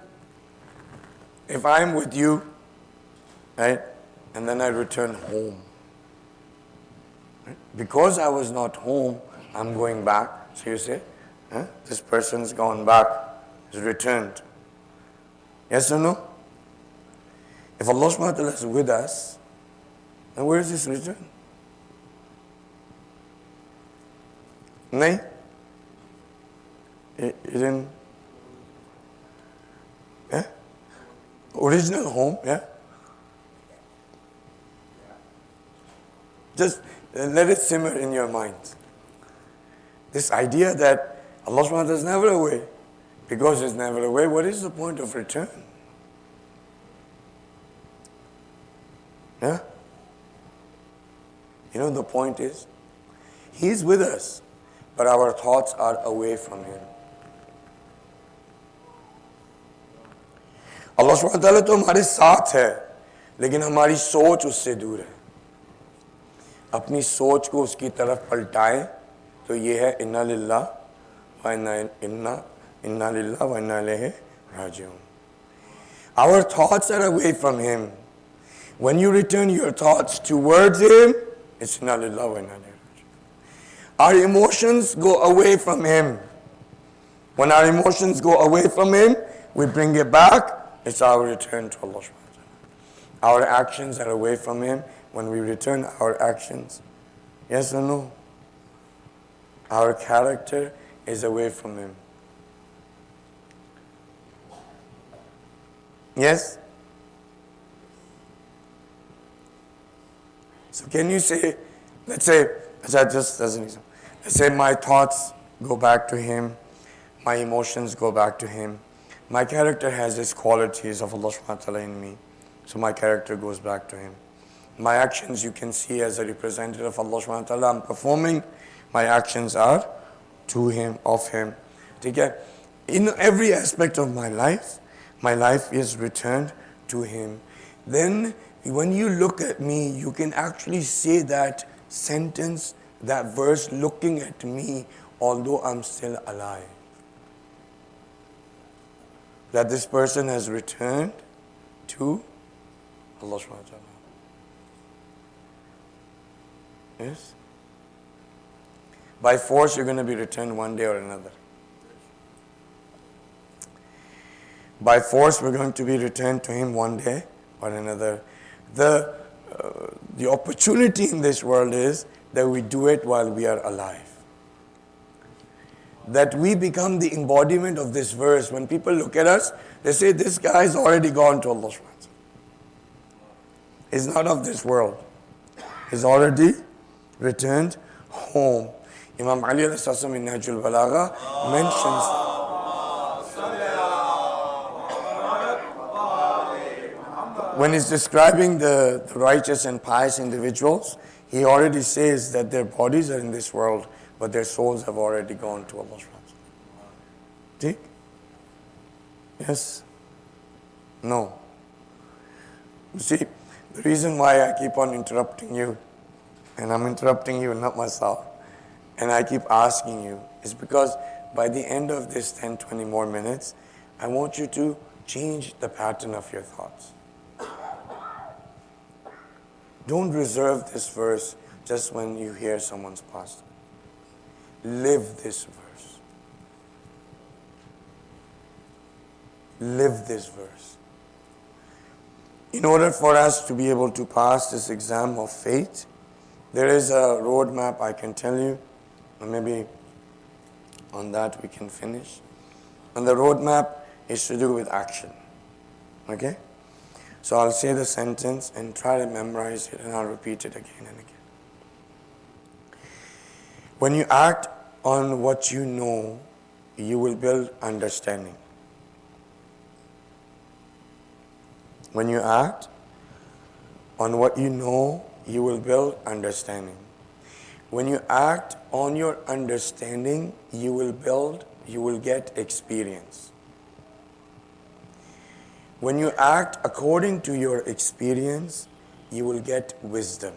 S4: if I'm with you, right, and then I return home, right, because I was not home, I'm going back. So you say, this person's gone back, he's returned. Yes or no? If Allah subhanahu wa ta'ala is with us, then where is this return? No? It didn't. Yeah? Original home, yeah? Just let it simmer in your mind. This idea that Allah subhanahu wa ta'ala is never away. Because He's never away, what is the point of return? Yeah? You know, the point is, He's with us, but our thoughts are away from Him. Allah subhanahu wa ta'ala तो हमारे साथ है, लेकिन हमारी सोच उससे दूर है. अपनी सोच को उसकी तरफ पलटाएं, तो ये है इन्ना लिल्लाह व इन्ना लिल्लाह व इन्ना इलैहि राजिऊन. Our thoughts are away from Him. When you return your thoughts towards Him, it's inna lillahi wa inna ilayhi raji'un. Our emotions go away from Him. When our emotions go away from Him, we bring it back. It's our return to Allah subhanahu wa ta'ala. Our actions are away from Him. When we return our actions, yes or no? Our character is away from Him. Yes? So can you say, let's say, just as an example, let's say my thoughts go back to Him, my emotions go back to Him, my character has these qualities of Allah subhanahu wa ta'ala in me, so my character goes back to Him. My actions you can see as a representative of Allah subhanahu wa ta'ala, I'm performing, my actions are to Him, of Him. Okay? In every aspect of my life is returned to Him. Then when you look at me, you can actually say that sentence, that verse, looking at me, although I'm still alive. That this person has returned to Allah subhanahu wa ta'ala. Yes? By force, you're going to be returned one day or another. By force, we're going to be returned to Him one day or another. The opportunity in this world is that we do it while we are alive. That we become the embodiment of this verse. When people look at us, they say, this guy is already gone to Allah. He's not of this world. He's already returned home. Imam Ali in Nahjul Balagha mentions when he's describing the righteous and pious individuals, he already says that their bodies are in this world, but their souls have already gone to Allah. See? Yes? No. You see, the reason why I keep on interrupting you, and I'm interrupting you, not myself, and I keep asking you, is because by the end of this 10, 20 more minutes, I want you to change the pattern of your thoughts. Don't reserve this verse just when you hear someone's passed. Live this verse. Live this verse. In order for us to be able to pass this exam of faith, there is a roadmap I can tell you, and maybe on that we can finish. And the roadmap is to do with action. Okay? So I'll say the sentence and try to memorize it, and I'll repeat it again and again. When you act on what you know, you will build understanding. When you act on what you know, you will build understanding. When you act on your understanding, you will get experience. When you act according to your experience, you will get wisdom.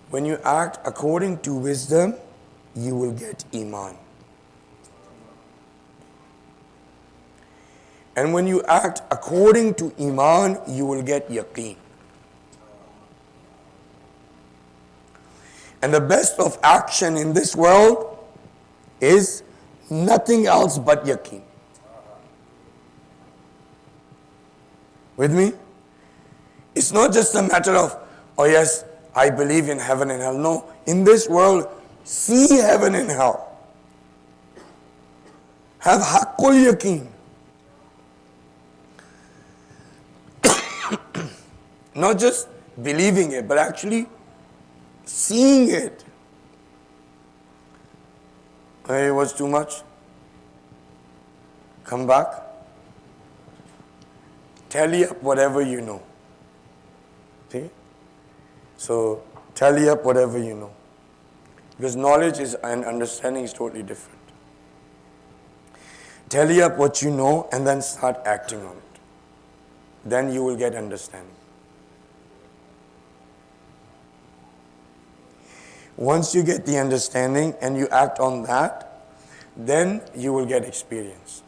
S4: When you act according to wisdom, you will get iman. And when you act according to iman, you will get yaqeen. And the best of action in this world is nothing else but yaqeen. With me? It's not just a matter of, oh yes, I believe in heaven and hell. No, in this world, see heaven and hell. Have haqqul yaqeen. Not just believing it, but actually seeing it. Hey, it was too much. Come back. Tally up whatever you know. See? So, tally up whatever you know. Because knowledge is and understanding is totally different. Tally up what you know and then start acting on it. Then you will get understanding. Once you get the understanding and you act on that, then you will get experience.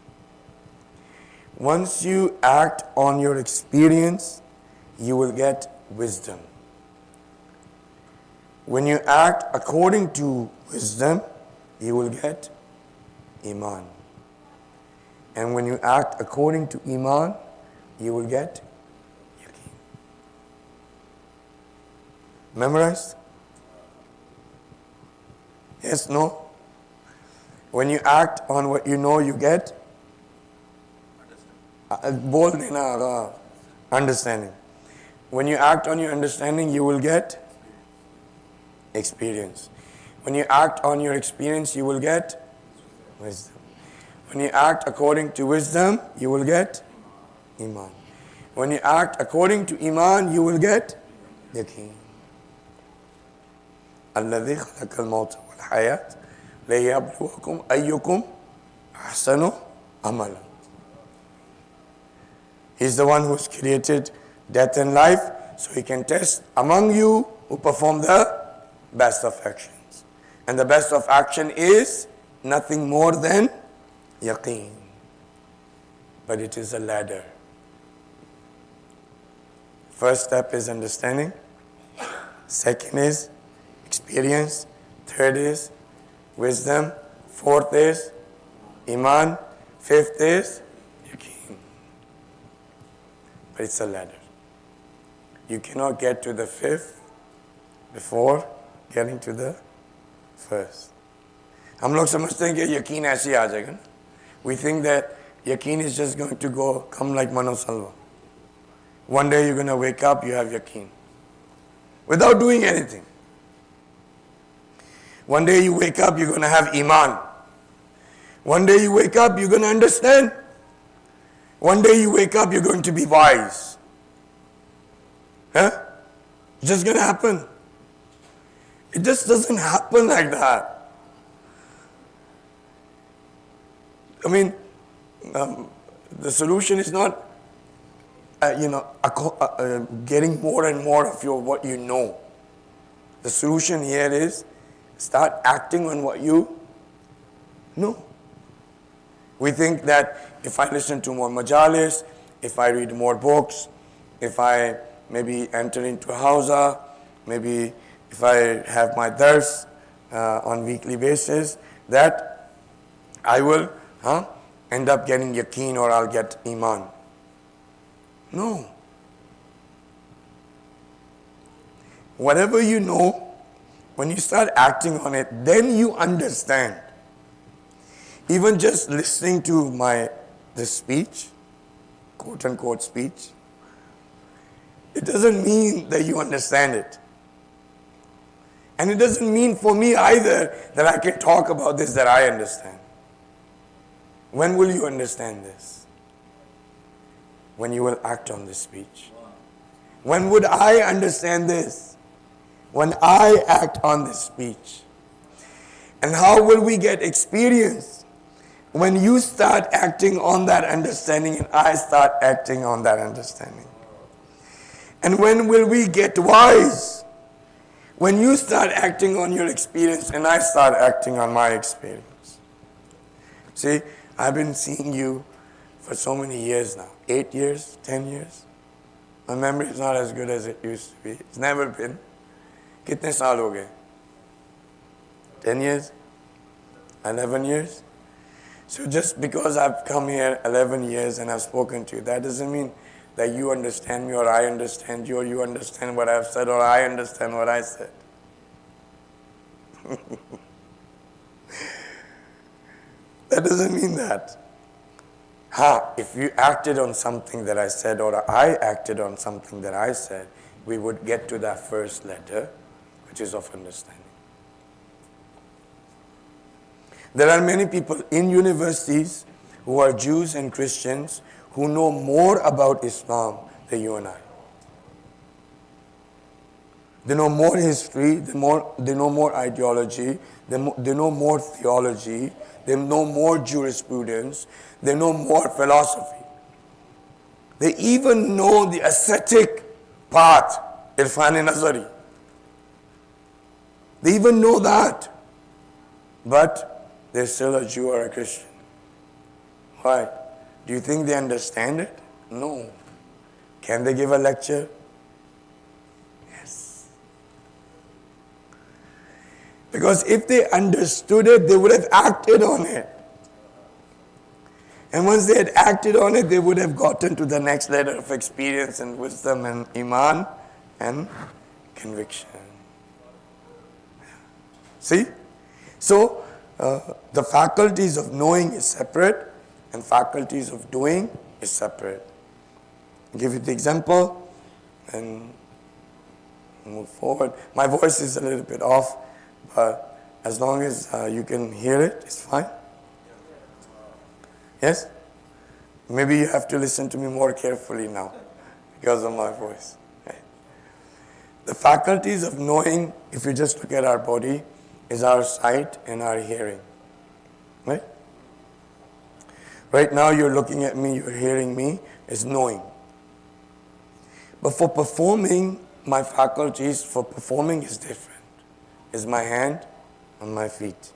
S4: Once you act on your experience, you will get wisdom. When you act according to wisdom, you will get iman. And when you act according to iman, you will get yaqeen. Memorized? Yes, no? When you act on what you know, you get understanding. When you act on your understanding, you will get experience. When you act on your experience, you will get wisdom. When you act according to wisdom, you will get iman. When you act according to iman, you will get yaqeen. الذي خلق الموت والحياة ليبلوكم أيكم أحسن عملا. He's the one who's created death and life, so he can test among you who perform the best of actions. And the best of action is nothing more than yaqeen. But it is a ladder. First step is understanding. Second is experience. Third is wisdom. Fourth is iman. Fifth is yaqeen. But it's a ladder. You cannot get to the fifth before getting to the first. हम लोग समझते हैं कि यकीन ऐसे ही आ जाएगा ना. We think that yaqeen is just going to come like Mano Salva. One day you're going to wake up, you have yaqeen. Without doing anything. One day you wake up, you're going to have iman. One day you wake up, you're going to understand. One day you wake up, you're going to be wise. Huh? It's just going to happen. It just doesn't happen like that. I mean, the solution is not, getting more and more of what you know. The solution here is start acting on what you know. We think that if I listen to more majalis, if I read more books, if I maybe enter into a hawza, maybe if I have my dars on weekly basis, that I will end up getting yaqeen or I'll get iman. No. Whatever you know, when you start acting on it, then you understand. Even just listening to this speech, quote unquote speech, it doesn't mean that you understand it. And it doesn't mean for me either that I can talk about this that I understand. When will you understand this? When you will act on this speech. When would I understand this? When I act on this speech. And how will we get experience? When you start acting on that understanding and I start acting on that understanding. And when will we get wise? When you start acting on your experience and I start acting on my experience. See, I've been seeing you for so many years now. 8 years, 10 years. My memory is not as good as it used to be. It's never been. Kitne saal ho gaye? 10 years? 11 years? So just because I've come here 11 years and I've spoken to you, that doesn't mean that you understand me or I understand you or you understand what I've said or I understand what I said. That doesn't mean that. If you acted on something that I said or I acted on something that I said, we would get to that first letter, which is of understanding. There are many people in universities who are Jews and Christians who know more about Islam than you and I. They know more history, they know more ideology, they know more theology, they know more jurisprudence, they know more philosophy. They even know the ascetic path, Irfan-e-Nazari. They even know that. But they're still a Jew or a Christian. Why? Do you think they understand it? No. Can they give a lecture? Yes. Because if they understood it, they would have acted on it. And once they had acted on it, they would have gotten to the next level of experience and wisdom and iman and conviction. See? So, the faculties of knowing is separate and faculties of doing is separate. I'll give you the example and move forward. My voice is a little bit off, but as long as you can hear it, it's fine. Yes? Maybe you have to listen to me more carefully now because of my voice. Right? The faculties of knowing, if you just look at our body, is our sight and our hearing. Right? Right now you're looking at me, you're hearing me, is knowing. But for performing, my faculties for performing is different. Is my hand and my feet.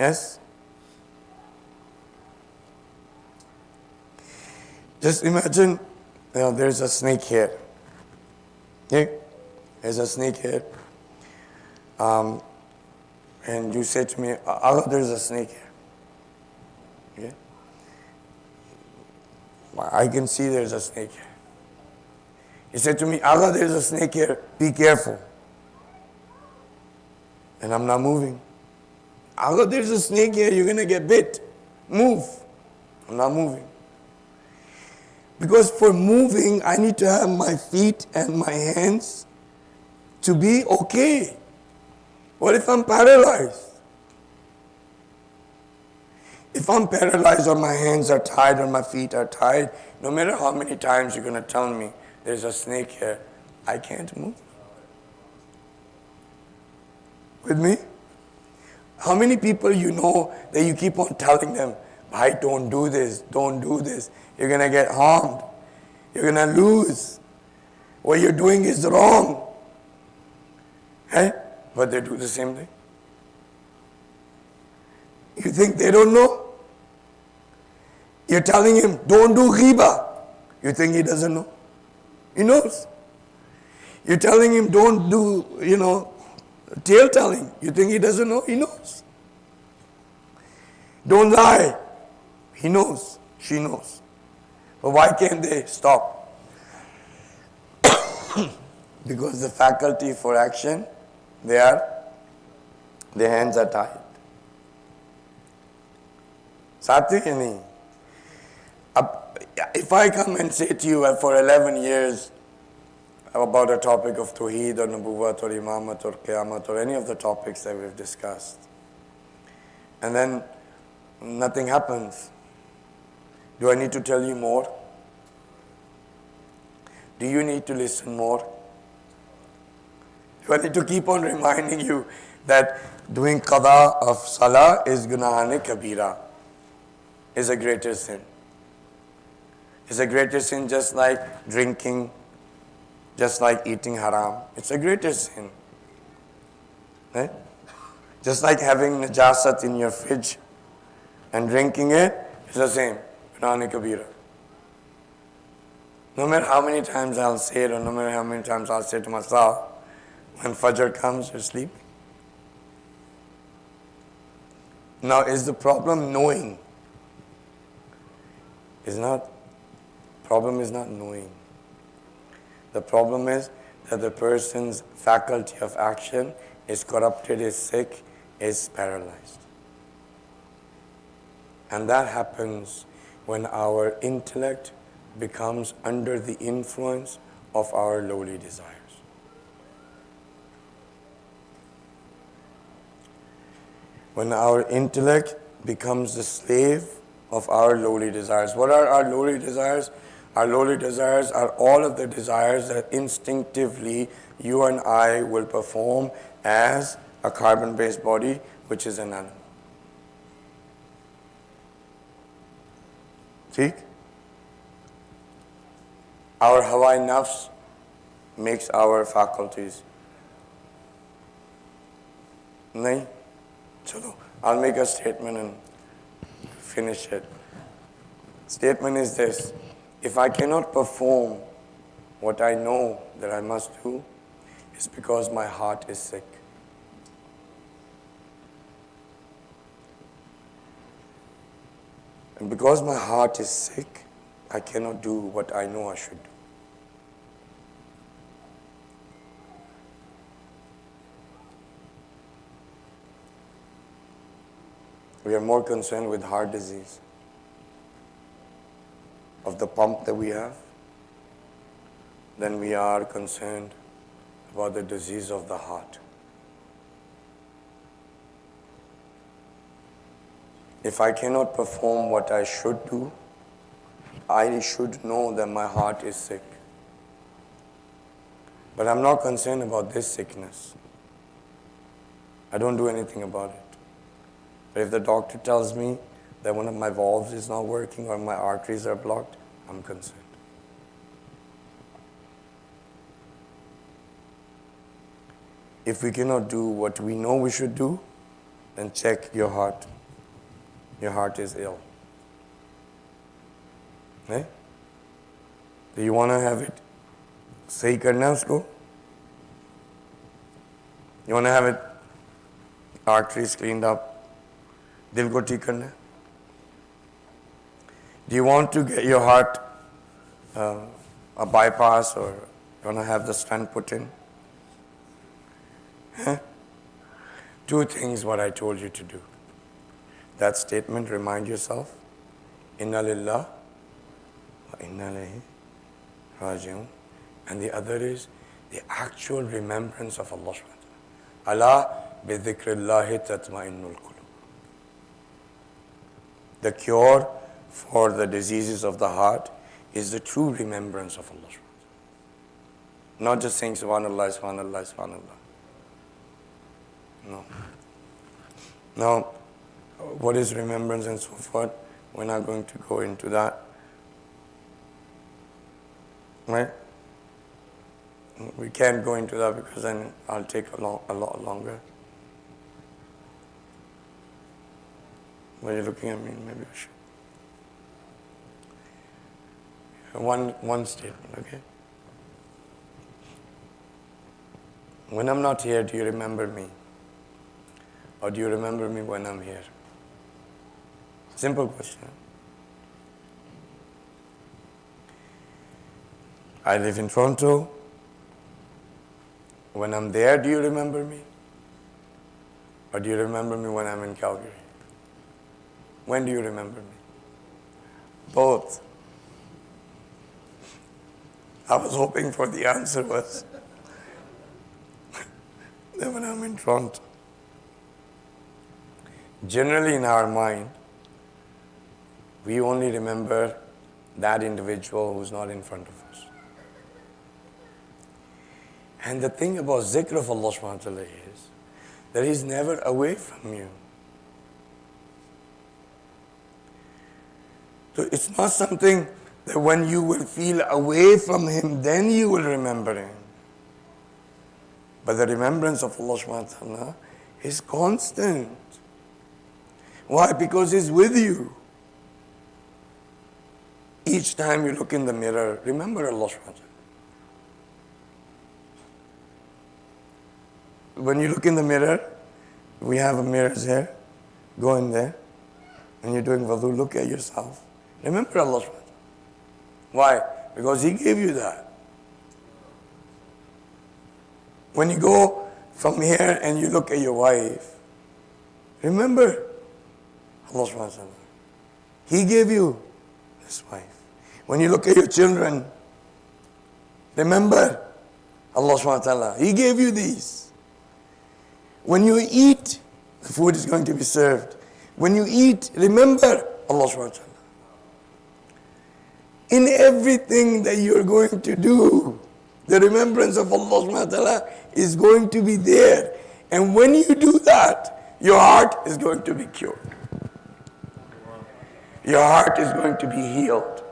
S4: Yes? Just imagine, there's a snake here. Okay? There's a snake here. and you say to me, "Agha, there's a snake here." Okay? I can see there's a snake here. He said to me, "Agha, there's a snake here, be careful." And I'm not moving. "Agha, there's a snake here, you're going to get bit. Move." I'm not moving. Because for moving, I need to have my feet and my hands to be okay. What if I'm paralyzed? If I'm paralyzed or my hands are tied or my feet are tied, no matter how many times you're going to tell me there's a snake here, I can't move. With me? How many people you know that you keep on telling them, "Bhai, don't do this, don't do this. You're going to get harmed. You're going to lose. What you're doing is wrong." Right? But they do the same thing. You think they don't know? You're telling him, "Don't do ghiba." You think he doesn't know? He knows. You're telling him, "Don't do, tale telling." You think he doesn't know? He knows. "Don't lie." He knows. She knows. But why can't they stop? Because the faculty for action, their hands are tied. साथ ही नहीं. If I come and say to you for 11 years about a topic of Tawheed or Nubuwwat or Imamat or Qiyamat or any of the topics that we've discussed, and then nothing happens, do I need to tell you more? Do you need to listen more? Do I need to keep on reminding you that doing qada of salah is gunahane kabira, is a greater sin? It's a greater sin just like drinking, just like eating haram. It's a greater sin. Right? Just like having najasat in your fridge and drinking it, it's the same. Gunahane kabira. No matter how many times I'll say it, or no matter how many times I'll say to myself, when Fajr comes, you're sleeping. Now, is the problem knowing? Problem is not knowing. The problem is that the person's faculty of action is corrupted, is sick, is paralyzed. And that happens when our intellect becomes under the influence of our lowly desires. When our intellect becomes the slave of our lowly desires. What are our lowly desires? Our lowly desires are all of the desires that instinctively you and I will perform as a carbon-based body, which is an animal. See? Our Hawa nafs makes our faculties. Nahin? Chalo, I'll make a statement and finish it. Statement is this: if I cannot perform what I know that I must do, it's because my heart is sick. And because my heart is sick, I cannot do what I know I should do. We are more concerned with heart disease, of the pump that we have, than we are concerned about the disease of the heart. If I cannot perform what I should do, I should know that my heart is sick. But I'm not concerned about this sickness. I don't do anything about it. But if the doctor tells me that one of my valves is not working or my arteries are blocked, I'm concerned. If we cannot do what we know we should do, then check your heart. Your heart is ill. Okay? Do you want to have it sahi karna usko? You want to have it arteries cleaned up. Dil ko theek karna hai. Do you want to get your heart a bypass, or you want to have the stent put in? Huh? 2 things what I told you to do. That statement, remind yourself, Inna lillah wa inna ilayhi raji'un. And the other is the actual remembrance of Allah subhanahu wa ta'ala. Allah bi dhikrillahi tatma'innul qulub. The cure for the diseases of the heart is the true remembrance of Allah subhanahu wa ta'ala. Not just saying subhanallah, subhanallah, subhanallah. No. Now, what is remembrance and so forth? We're not going to go into that. Right? We can't go into that because then I'll take a lot longer. When you're looking at me, maybe I should. One statement, okay? When I'm not here, do you remember me? Or do you remember me when I'm here? Simple question. I live in Toronto. When I'm there, do you remember me? Or do you remember me when I'm in Calgary? When do you remember me? Both. I was hoping for the answer was that when I'm in Toronto. Generally in our mind, we only remember that individual who's not in front of us. And the thing about zikr of Allah subhanahu wa ta'ala is that He's never away from you. So it's not something that when you will feel away from Him, then you will remember Him. But the remembrance of Allah subhanahu wa ta'ala is constant. Why? Because He's with you. Each time you look in the mirror, remember Allah subhanahu wa ta'ala. When you look in the mirror, we have mirrors here. Go in there. When you're doing wudu, look at yourself. Remember Allah subhanahu wa ta'ala. Why? Because He gave you that. When you go from here and you look at your wife, remember Allah subhanahu wa ta'ala. He gave you this wife. When you look at your children, remember Allah subhanahu wa ta'ala. He gave you these. When you eat, the food is going to be served. When you eat, remember Allah subhanahu wa ta'ala. In everything that you're going to do, the remembrance of Allah subhanahu wa ta'ala is going to be there. And when you do that, your heart is going to be cured. Your heart is going to be healed.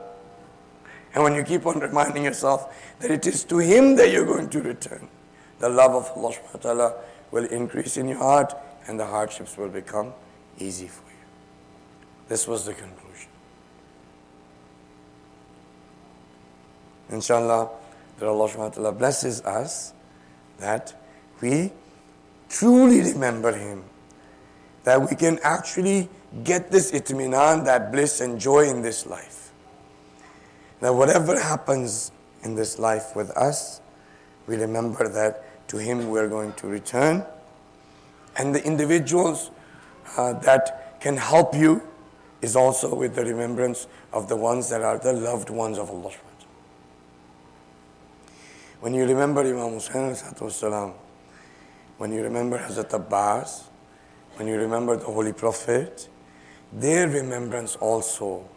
S4: And when you keep on reminding yourself that it is to Him that you're going to return, the love of Allah subhanahu wa ta'ala will increase in your heart and the hardships will become easy for you. This was the conclusion. Inshallah, that Allah subhanahu wa ta'ala blesses us that we truly remember Him, that we can actually get this itminan, that bliss and joy in this life. That whatever happens in this life with us, we remember that to Him we are going to return. And the individuals that can help you is also with the remembrance of the ones that are the loved ones of Allah. When you remember Imam Hussaini, when you remember Hazrat Abbas, when you remember the Holy Prophet, their remembrance also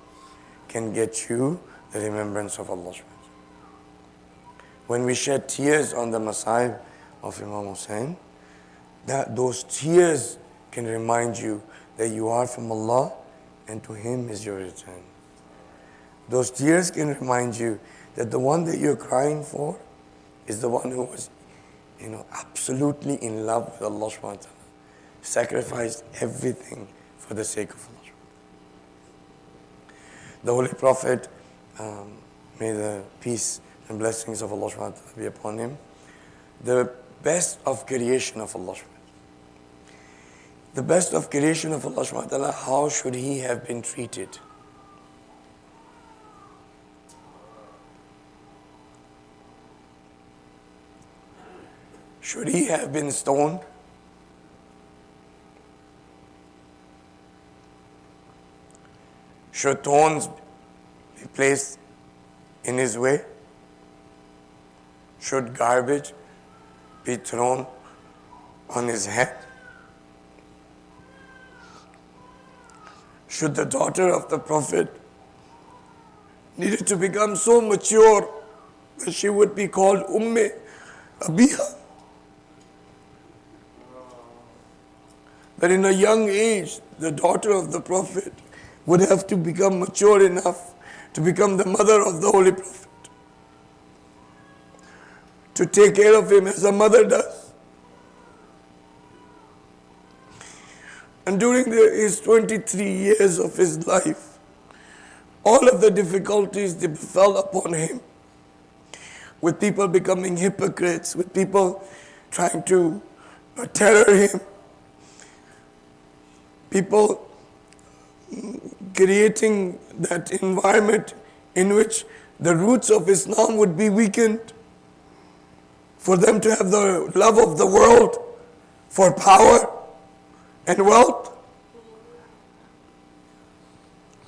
S4: can get you the remembrance of Allah. When we shed tears on the Masa'ib of Imam Hussain, that those tears can remind you that you are from Allah and to Him is your return. Those tears can remind you that the one that you're crying for is the one who was, absolutely in love with Allah subhanahu wa ta'ala, sacrificed everything for the sake of Allah. The Holy Prophet, may the peace and blessings of Allah subhanahu wa ta'ala be upon him, the best of creation of Allah subhanahu wa ta'ala. The best of creation of Allah subhanahu wa ta'ala, how should he have been treated? Should he have been stoned? Should thorns be placed in his way? Should garbage be thrown on his head? Should the daughter of the Prophet needed to become so mature that she would be called Umme Abiha? That in a young age, the daughter of the Prophet would have to become mature enough to become the mother of the Holy Prophet, to take care of him as a mother does. And during his 23 years of his life, all of the difficulties that befell upon him, with people becoming hypocrites, with people trying to terror him, people creating that environment in which the roots of Islam would be weakened, for them to have the love of the world, for power and wealth,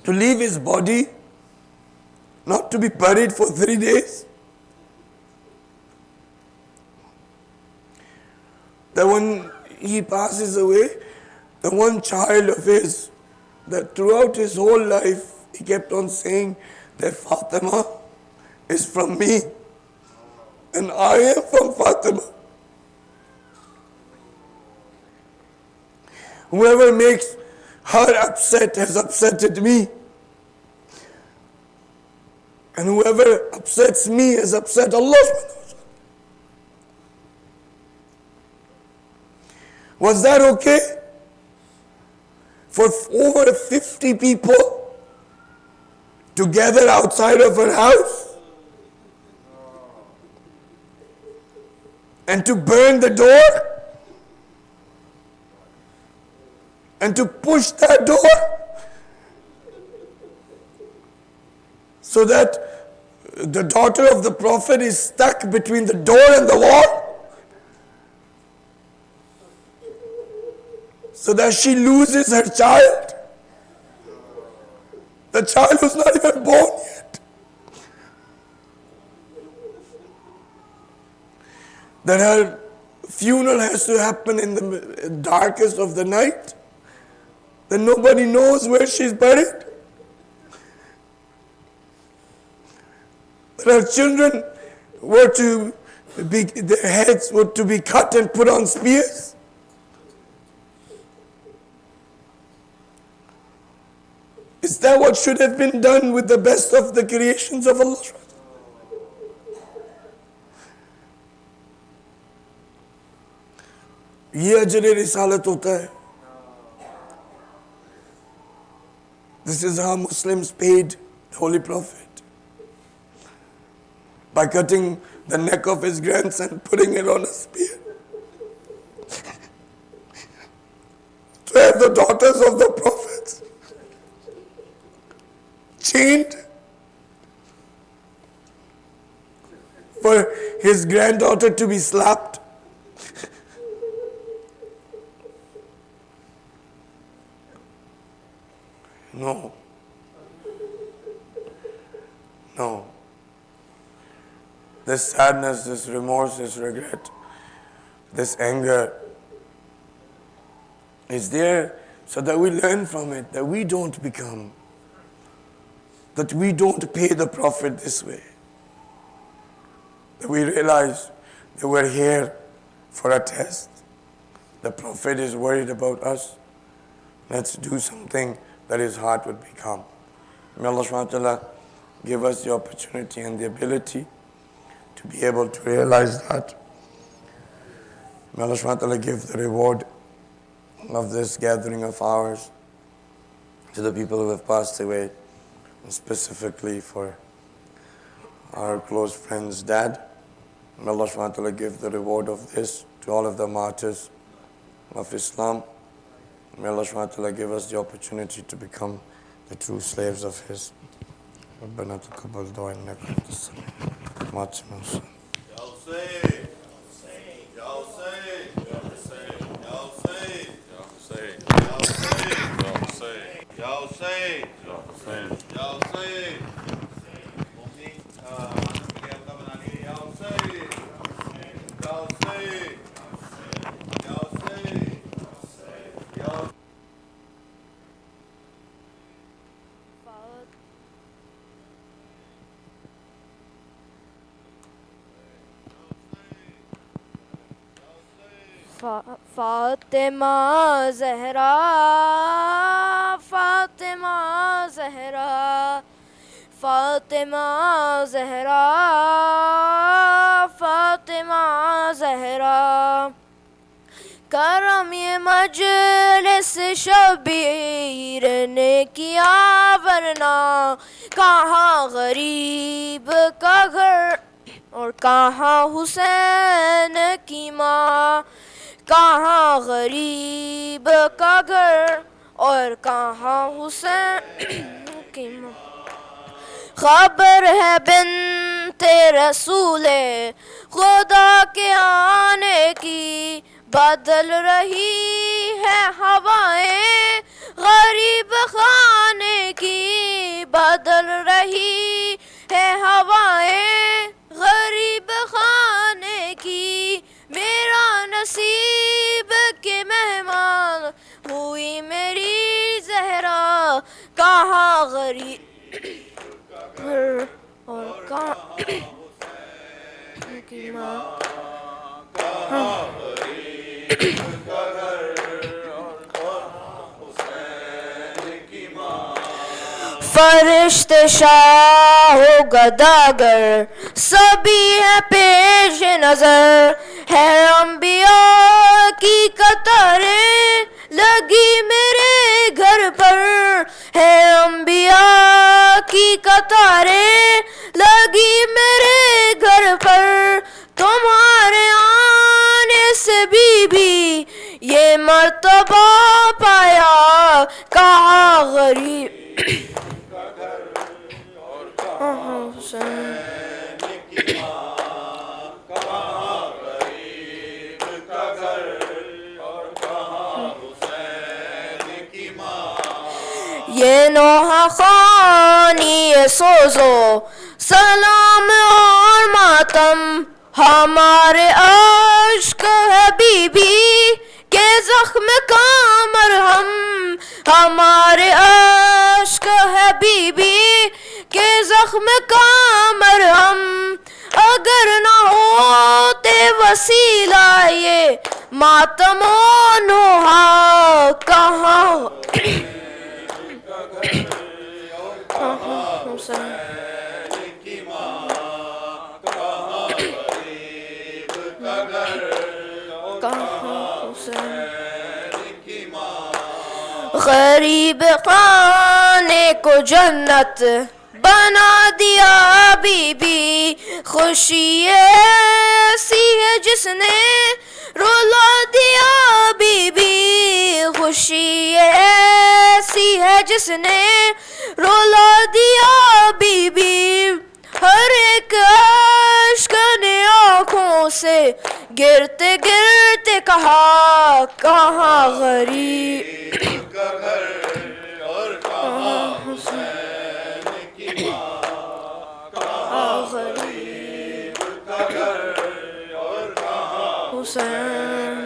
S4: to leave his body, not to be buried for 3 days. That when he passes away, the one child of his, that throughout his whole life, he kept on saying that Fatima is from me, and I am from Fatima. Whoever makes her upset has upsetted me. And whoever upsets me has upset Allah. Was that okay? For over 50 people to gather outside of her house and to burn the door and to push that door so that the daughter of the Prophet is stuck between the door and the wall, so that she loses her child, the child who's not even born yet, that her funeral has to happen in the darkest of the night, that nobody knows where she's buried, that her children were to be, their heads were to be cut and put on spears. Is that what should have been done with the best of the creations of Allah? ये अजर रिसालत होता है. This is how Muslims paid the Holy Prophet, by cutting the neck of his grandson, putting it on a spear. To have the daughters of the prophets chained for his granddaughter to be slapped. No. No. This sadness, this remorse, this regret, this anger is there so that we learn from it, that we don't become, that we don't pay the Prophet this way. That we realize that we're here for a test. The Prophet is worried about us. Let's do something that his heart would become. May Allah subhanahu wa ta'ala give us the opportunity and the ability to be able to realize that. May Allah subhanahu wa ta'ala give the reward of this gathering of ours to the people who have passed away, and specifically for our close friend's dad. May Allah subhanahu wa ta'ala give the reward of this to all of the martyrs of Islam. May Allah subhanahu wa ta'ala give us the opportunity to become the true slaves of His. ربنا تقبل دعاء إنك أنت السميع ما تسمع
S5: فاطمہ زہرا فاطمہ زہرا فاطمہ زہرا فاطمہ زہرا کرم یہ مجلس شبیر نے کیا ورنہ کہاں غریب کا گھر اور کہاں حسین کی ماں کہاں غریب کا گھر اور کہاں حسین کی ماں خبر ہے بنت رسول خدا کے آنے کی بدل رہی ہے ہوائیں غریب خانے کی بدل رہی ہے ہوائیں غریب خانے کی میرا نصیب کے مہمان ہوئی میری زہرا کہاں غریب اور کہاں کی ماں فرشتے شاہ و گداگر سبھی ہے پیش نظر ہے انبیاء کی قطاریں لگی میرے گھر پر ہے انبیاء کی قطاریں لگی میرے گھر پر تمہارے آنے سے بی یہ مرتبہ پایا کہاں غریب یہ نوحہ خوانی سوزو سلام اور ماتم ہمارے عشق ہے بی بی کے زخم کا مرہم ہمارے عشق ہے بی بی کے زخم کا مرہم اگر نہ ہوتے وسیلہ یہ ماتم و نوحہ کہاں غریب خانے کو جنت بنا دیا بی بی خوشی ایسی ہے جس نے رلا دیا بی بی خوشی ایسی ہے جس نے رلا دیا بی بی ہر ایک اشک نے آنکھوں سے گرتے گرتے کہا کہاں غریب کا گھر اور کہاں حسین کی ماں کہاں غریب کا گھر اور کہاں حسین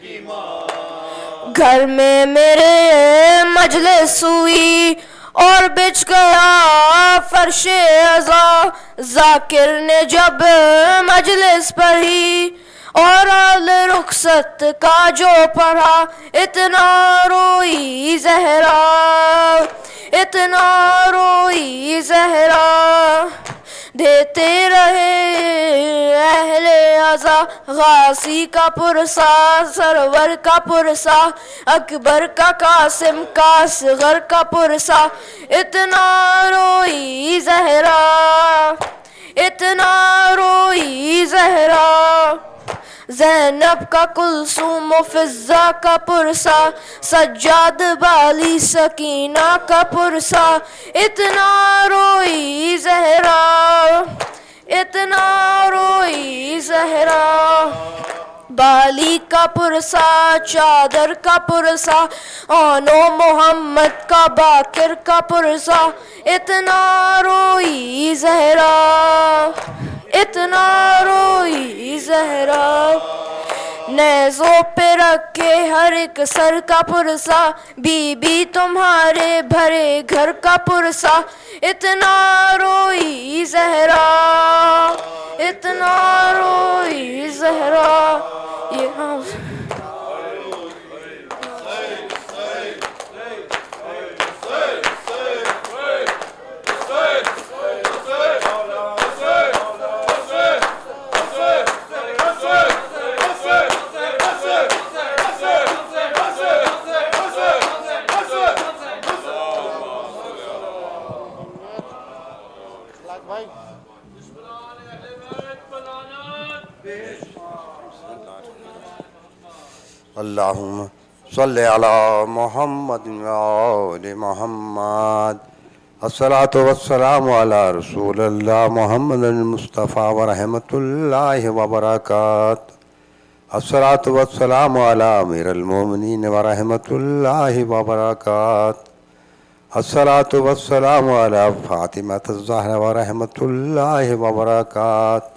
S5: کی ماں گھر میں میرے مجلس ہوئی اور بچھ گیا فرش عزا ذاکر نے جب مجلس پڑھی اور حال رخصت کا جو پڑھا اتنا روئی زہرا اتنا روئی زہرا دیتے رہے اہل عزا غازی کا پرسا سرور کا پرسا اکبر کا قاسم کا اصغر کا پرسا اتنا روئی زہرا اتنا روئی زہرا زینب کا کلثوم و فضہ کا پرسا، سجاد بالی سکینہ کا پرسا، اتنا روئی زہرا، اتنا روئی زہرا، بالی کا پرسا چادر کا پرسا، آنو محمد کا باکر کا پرسا، اتنا روئی زہرا، اتنا روئی زہرا، نیزوں پہ رکھے ہر ایک سر کا پرسا، بی بی تمہارے بھرے گھر کا پرسا، اتنا روئی زہرا، اتنا روئی زہرا، یہ ہاں
S2: اللہم صلی علی محمد وآل محمد، الصلاۃ والسلام علی رسول اللہ محمد المصطفیٰ ورحمۃ اللہ وبرکاتہ، الصلاۃ والسلام علی امیر المومنین ورحمۃ اللہ وبرکاتہ، الصلاۃ والسلام علی فاطمۃ الزہرا ورحمۃ اللہ وبرکاتہ،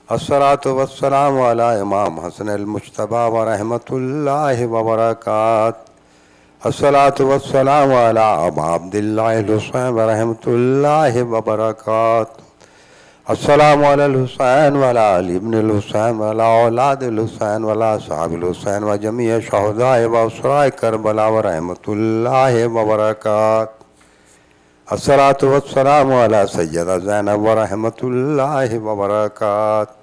S2: الصلاۃ والسلام علی امام حسن المجتبیٰ ورحمۃ اللہ وبرکاتہ، الصلاۃ والسلام علی ابا عبداللہ الحسین ورحمۃ اللہ وبرکاتہ، السلام علی الحسین وعلی علی ابن الحسین وعلی اولاد الحسین وعلی اصحاب الحسین وجمیع شہداء واسراء کربلا ورحمۃ اللہ وبرکاتہ، الصلاۃ والسلام علی سیدہ زینب ورحمۃ اللہ وبرکاتہ،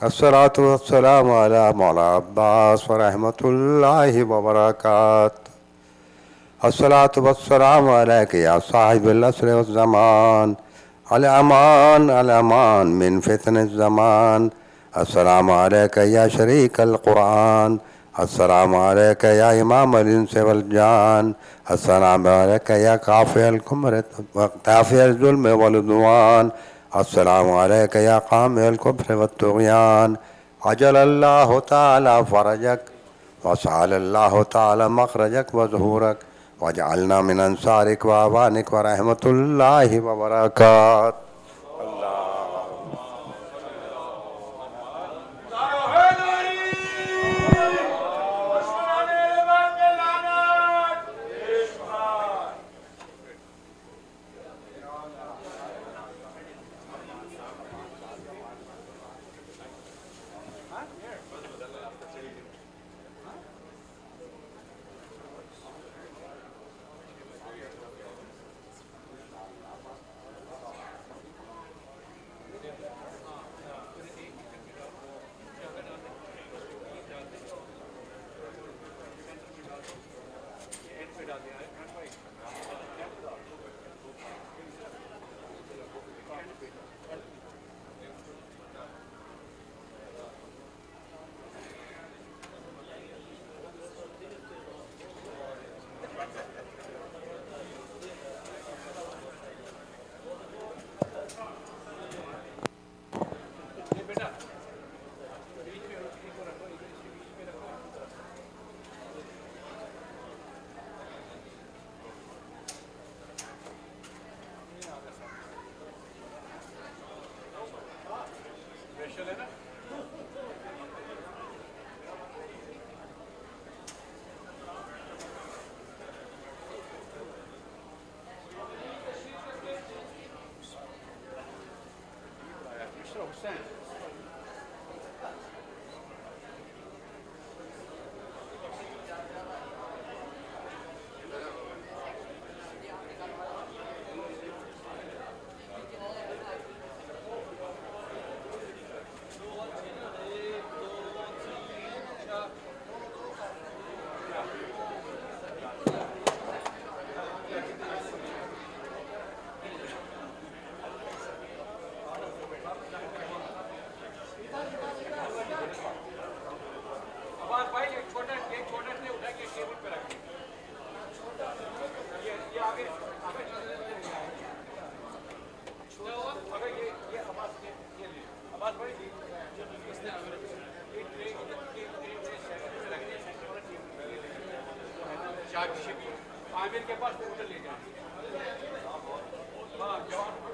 S2: الصلاۃ والسلام علی مولا عباس ورحمۃ اللہ وبرکاتہ، الصلاۃ والسلام علیک یا صاحب العصر والزمان، الامان الامان من فتن الزمان، السلام علیک یا شریک القرآن، السلام علیک یا امام الانس والجان، السلام علیک یا کافی الکمر کافی الظلم والعدوان، السلام علیک یا قامی الکفر والطغیان، عجل اللہ تعالی فرجک وسعل اللہ تعالی مخرجک وظہورک، وجعلنا من انصارک واعوانک ورحمۃ اللہ وبرکاتہ۔
S3: عامر کے پاس ہوٹل لے جائیں ہاں جوان کو